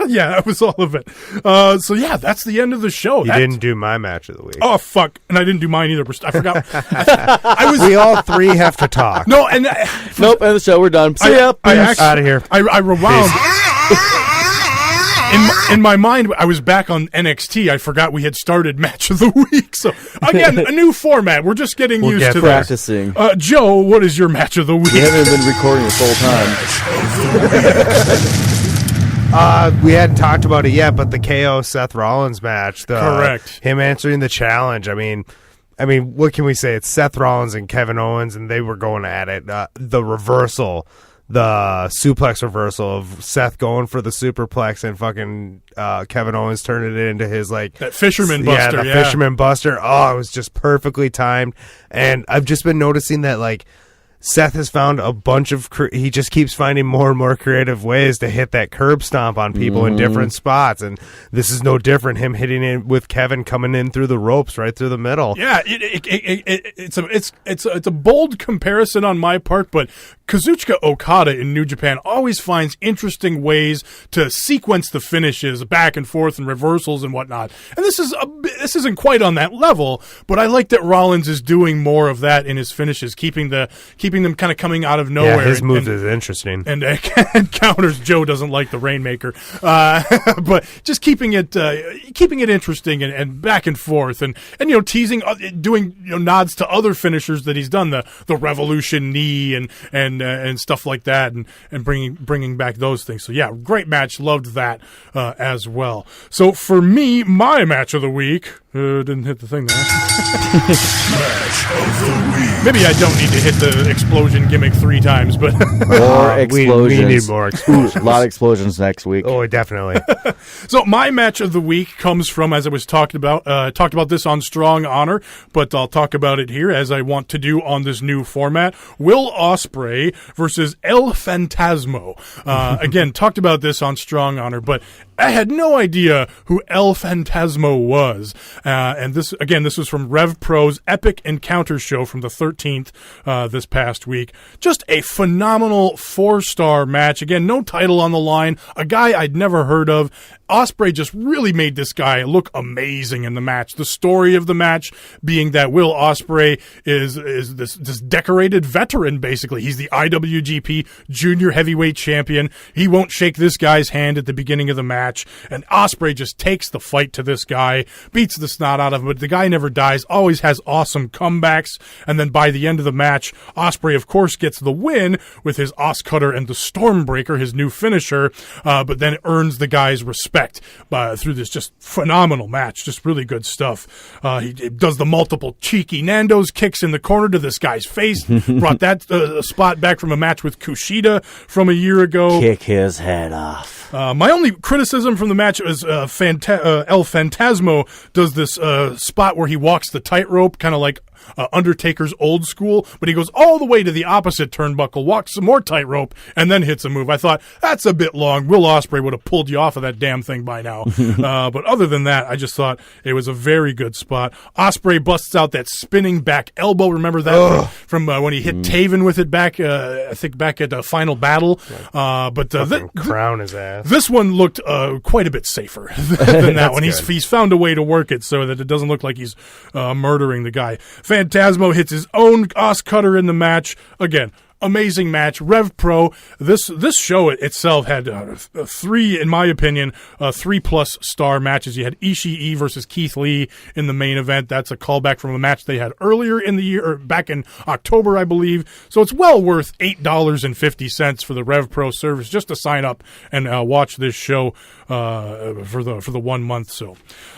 Yeah, that was all of it. So yeah, that's the end of the show. You didn't do my match of the week. Oh fuck, and I didn't do mine either. I forgot. We all 3 have to talk. No, and nope. And the show, we're done. See ya. Out of here. I rewound. in my mind, I was back on NXT. I forgot we had started match of the week. So again, a new format. We're just getting used to practicing. Joe, what is your match of the week? We haven't been recording this whole time. We hadn't talked about it yet, but the KO Seth Rollins match. Correct. Him answering the challenge. I mean, what can we say? It's Seth Rollins and Kevin Owens, and they were going at it. The reversal, the suplex reversal of Seth going for the superplex and fucking Kevin Owens turning it into his like that fisherman buster. Yeah, fisherman buster. Oh, it was just perfectly timed. And I've just been noticing that like Seth has found a bunch of he just keeps finding more and more creative ways to hit that curb stomp on people in different spots, and this is no different. Him hitting it with Kevin coming in through the ropes right through the middle. Yeah, it's a bold comparison on my part, but Kazuchika Okada in New Japan always finds interesting ways to sequence the finishes back and forth and reversals and whatnot. And this isn't quite on that level, but I like that Rollins is doing more of that in his finishes, keeping them kind of coming out of nowhere. Yeah, his moves is interesting. And counters. Joe doesn't like the Rainmaker, but just keeping it interesting and back and forth, and teasing, doing nods to other finishers that he's done, the Revolution knee and stuff like that, and bringing back those things. So yeah, great match. Loved that as well. So for me, my match of the week. Didn't hit the thing there. Match of the week. Maybe I don't need to hit the explosion gimmick 3 times, but more explosions. We need more explosions. A lot of explosions next week. Oh, definitely. So my match of the week comes from, as I was talked about this on Strong Honor, but I'll talk about it here as I want to do on this new format. Will Ospreay versus El Fantasmo. Again, talked about this on Strong Honor, but I had no idea who El Fantasmo was. And this was from Rev Pro's Epic Encounter show from the 13th this past week. Just a phenomenal 4-star match. Again, no title on the line. A guy I'd never heard of. Ospreay just really made this guy look amazing in the match. The story of the match being that Will Ospreay is this decorated veteran, basically. He's the IWGP Junior Heavyweight Champion. He won't shake this guy's hand at the beginning of the match, and Ospreay just takes the fight to this guy, beats the snot out of him, but the guy never dies, always has awesome comebacks, and then by the end of the match, Ospreay, of course, gets the win with his OsCutter and the Stormbreaker, his new finisher, but then earns the guy's respect through this just phenomenal match. Just really good stuff. He does the multiple cheeky Nando's kicks in the corner to this guy's face. Brought that spot back from a match with Kushida from a year ago. Kick his head off. My only criticism from the match is El Fantasmo does this spot where he walks the tightrope, kind of like Undertaker's Old School, but he goes all the way to the opposite turnbuckle, walks some more tightrope, and then hits a move. I thought, that's a bit long. Will Ospreay would have pulled you off of that damn thing by now. But other than that, I just thought it was a very good spot. Ospreay busts out that spinning back elbow. Remember that from when he hit Taven with it back, I think back at the Final Battle. But crown his ass. This one looked quite a bit safer than that one. He's found a way to work it so that it doesn't look like he's murdering the guy. Fantasmo hits his own OsCutter in the match. Again, amazing match. Rev Pro. This show itself had 3, in my opinion, 3+ star matches. You had Ishii versus Keith Lee in the main event. That's a callback from a match they had earlier in the year, or back in October, I believe. So it's well worth $8.50 for the Rev Pro service just to sign up and watch this show for the 1 month. So,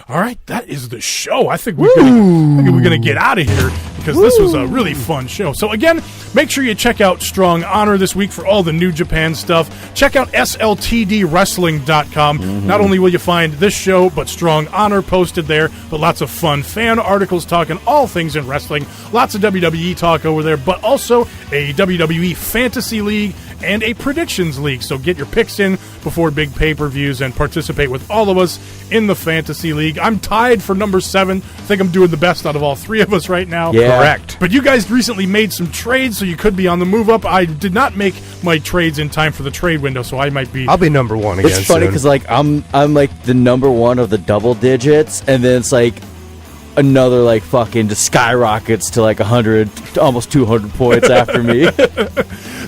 all right, that is the show. I think we're gonna get out of here because this was a really fun show. So again, make sure you check out Strong Honor this week for all the New Japan stuff. Check out sltdwrestling.com. Not only will you find this show, but Strong Honor posted there, but lots of fun fan articles talking all things in wrestling. Lots of WWE talk over there, but also a WWE Fantasy League and a Predictions League. So get your picks in before big pay-per-views and participate with all of us in the Fantasy League. I'm tied for number 7. I think I'm doing the best out of all 3 of us right now. Yeah. Correct. But you guys recently made some trades, so you could be on the move up. I did not make my trades in time for the trade window, so I might be... I'll be number 1 again. It's funny because like I'm like the number 1 of the double digits, and then it's like another like fucking just skyrockets to like 100, almost 200 points after me.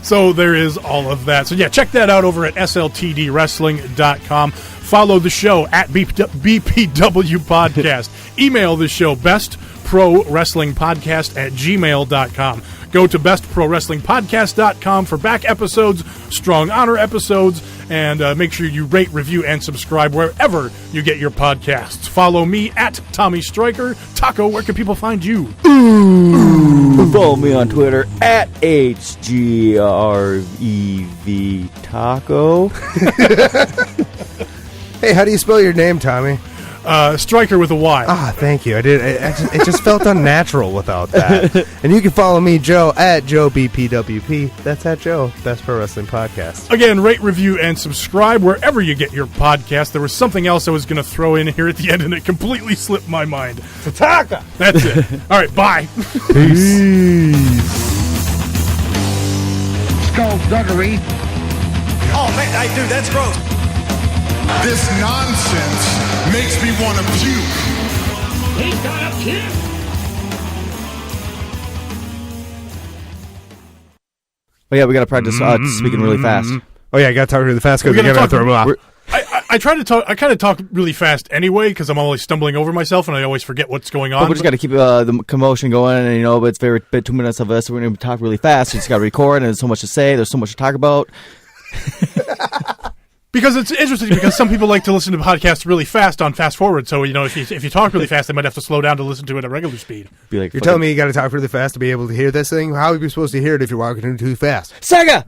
So there is all of that. So yeah, check that out over at sltdwrestling.com. Follow the show at BPW Podcast. Email the show bestprowrestlingpodcast@gmail.com. Go to bestprowrestlingpodcast.com for back episodes, Strong Honor episodes, and make sure you rate, review, and subscribe wherever you get your podcasts. Follow me at Tommy Stryker. Taco, where can people find you? Follow me on Twitter at HGREV Taco. Hey, how do you spell your name, Tommy? Stryker with a Y. Ah, thank you. I did. It just felt unnatural without that. And you can follow me, Joe, at JoeBPWP. That's at Joe, Best Pro Wrestling Podcast. Again, rate, review, and subscribe wherever you get your podcast. There was something else I was going to throw in here at the end, and it completely slipped my mind. Tataka! That's it. All right, bye. Peace. Skullduggery. Oh, man, dude, that's gross. This nonsense makes me want to puke. He's got a puke. Oh, yeah, we got to practice speaking really fast. Oh, yeah, I got to talk really fast because we're going to throw him off. I try to talk. I kind of talk really fast anyway because I'm always stumbling over myself and I always forget what's going on. But we just got to keep the commotion going, and but it's very 2 minutes of us. So we're going to talk really fast. We just got to record, and there's so much to say. There's so much to talk about. Because it's interesting because some people like to listen to podcasts really fast on fast forward. So, if you talk really fast, they might have to slow down to listen to it at regular speed. Be like, you're telling me you got to talk really fast to be able to hear this thing? How are you supposed to hear it if you're walking too fast? Sega!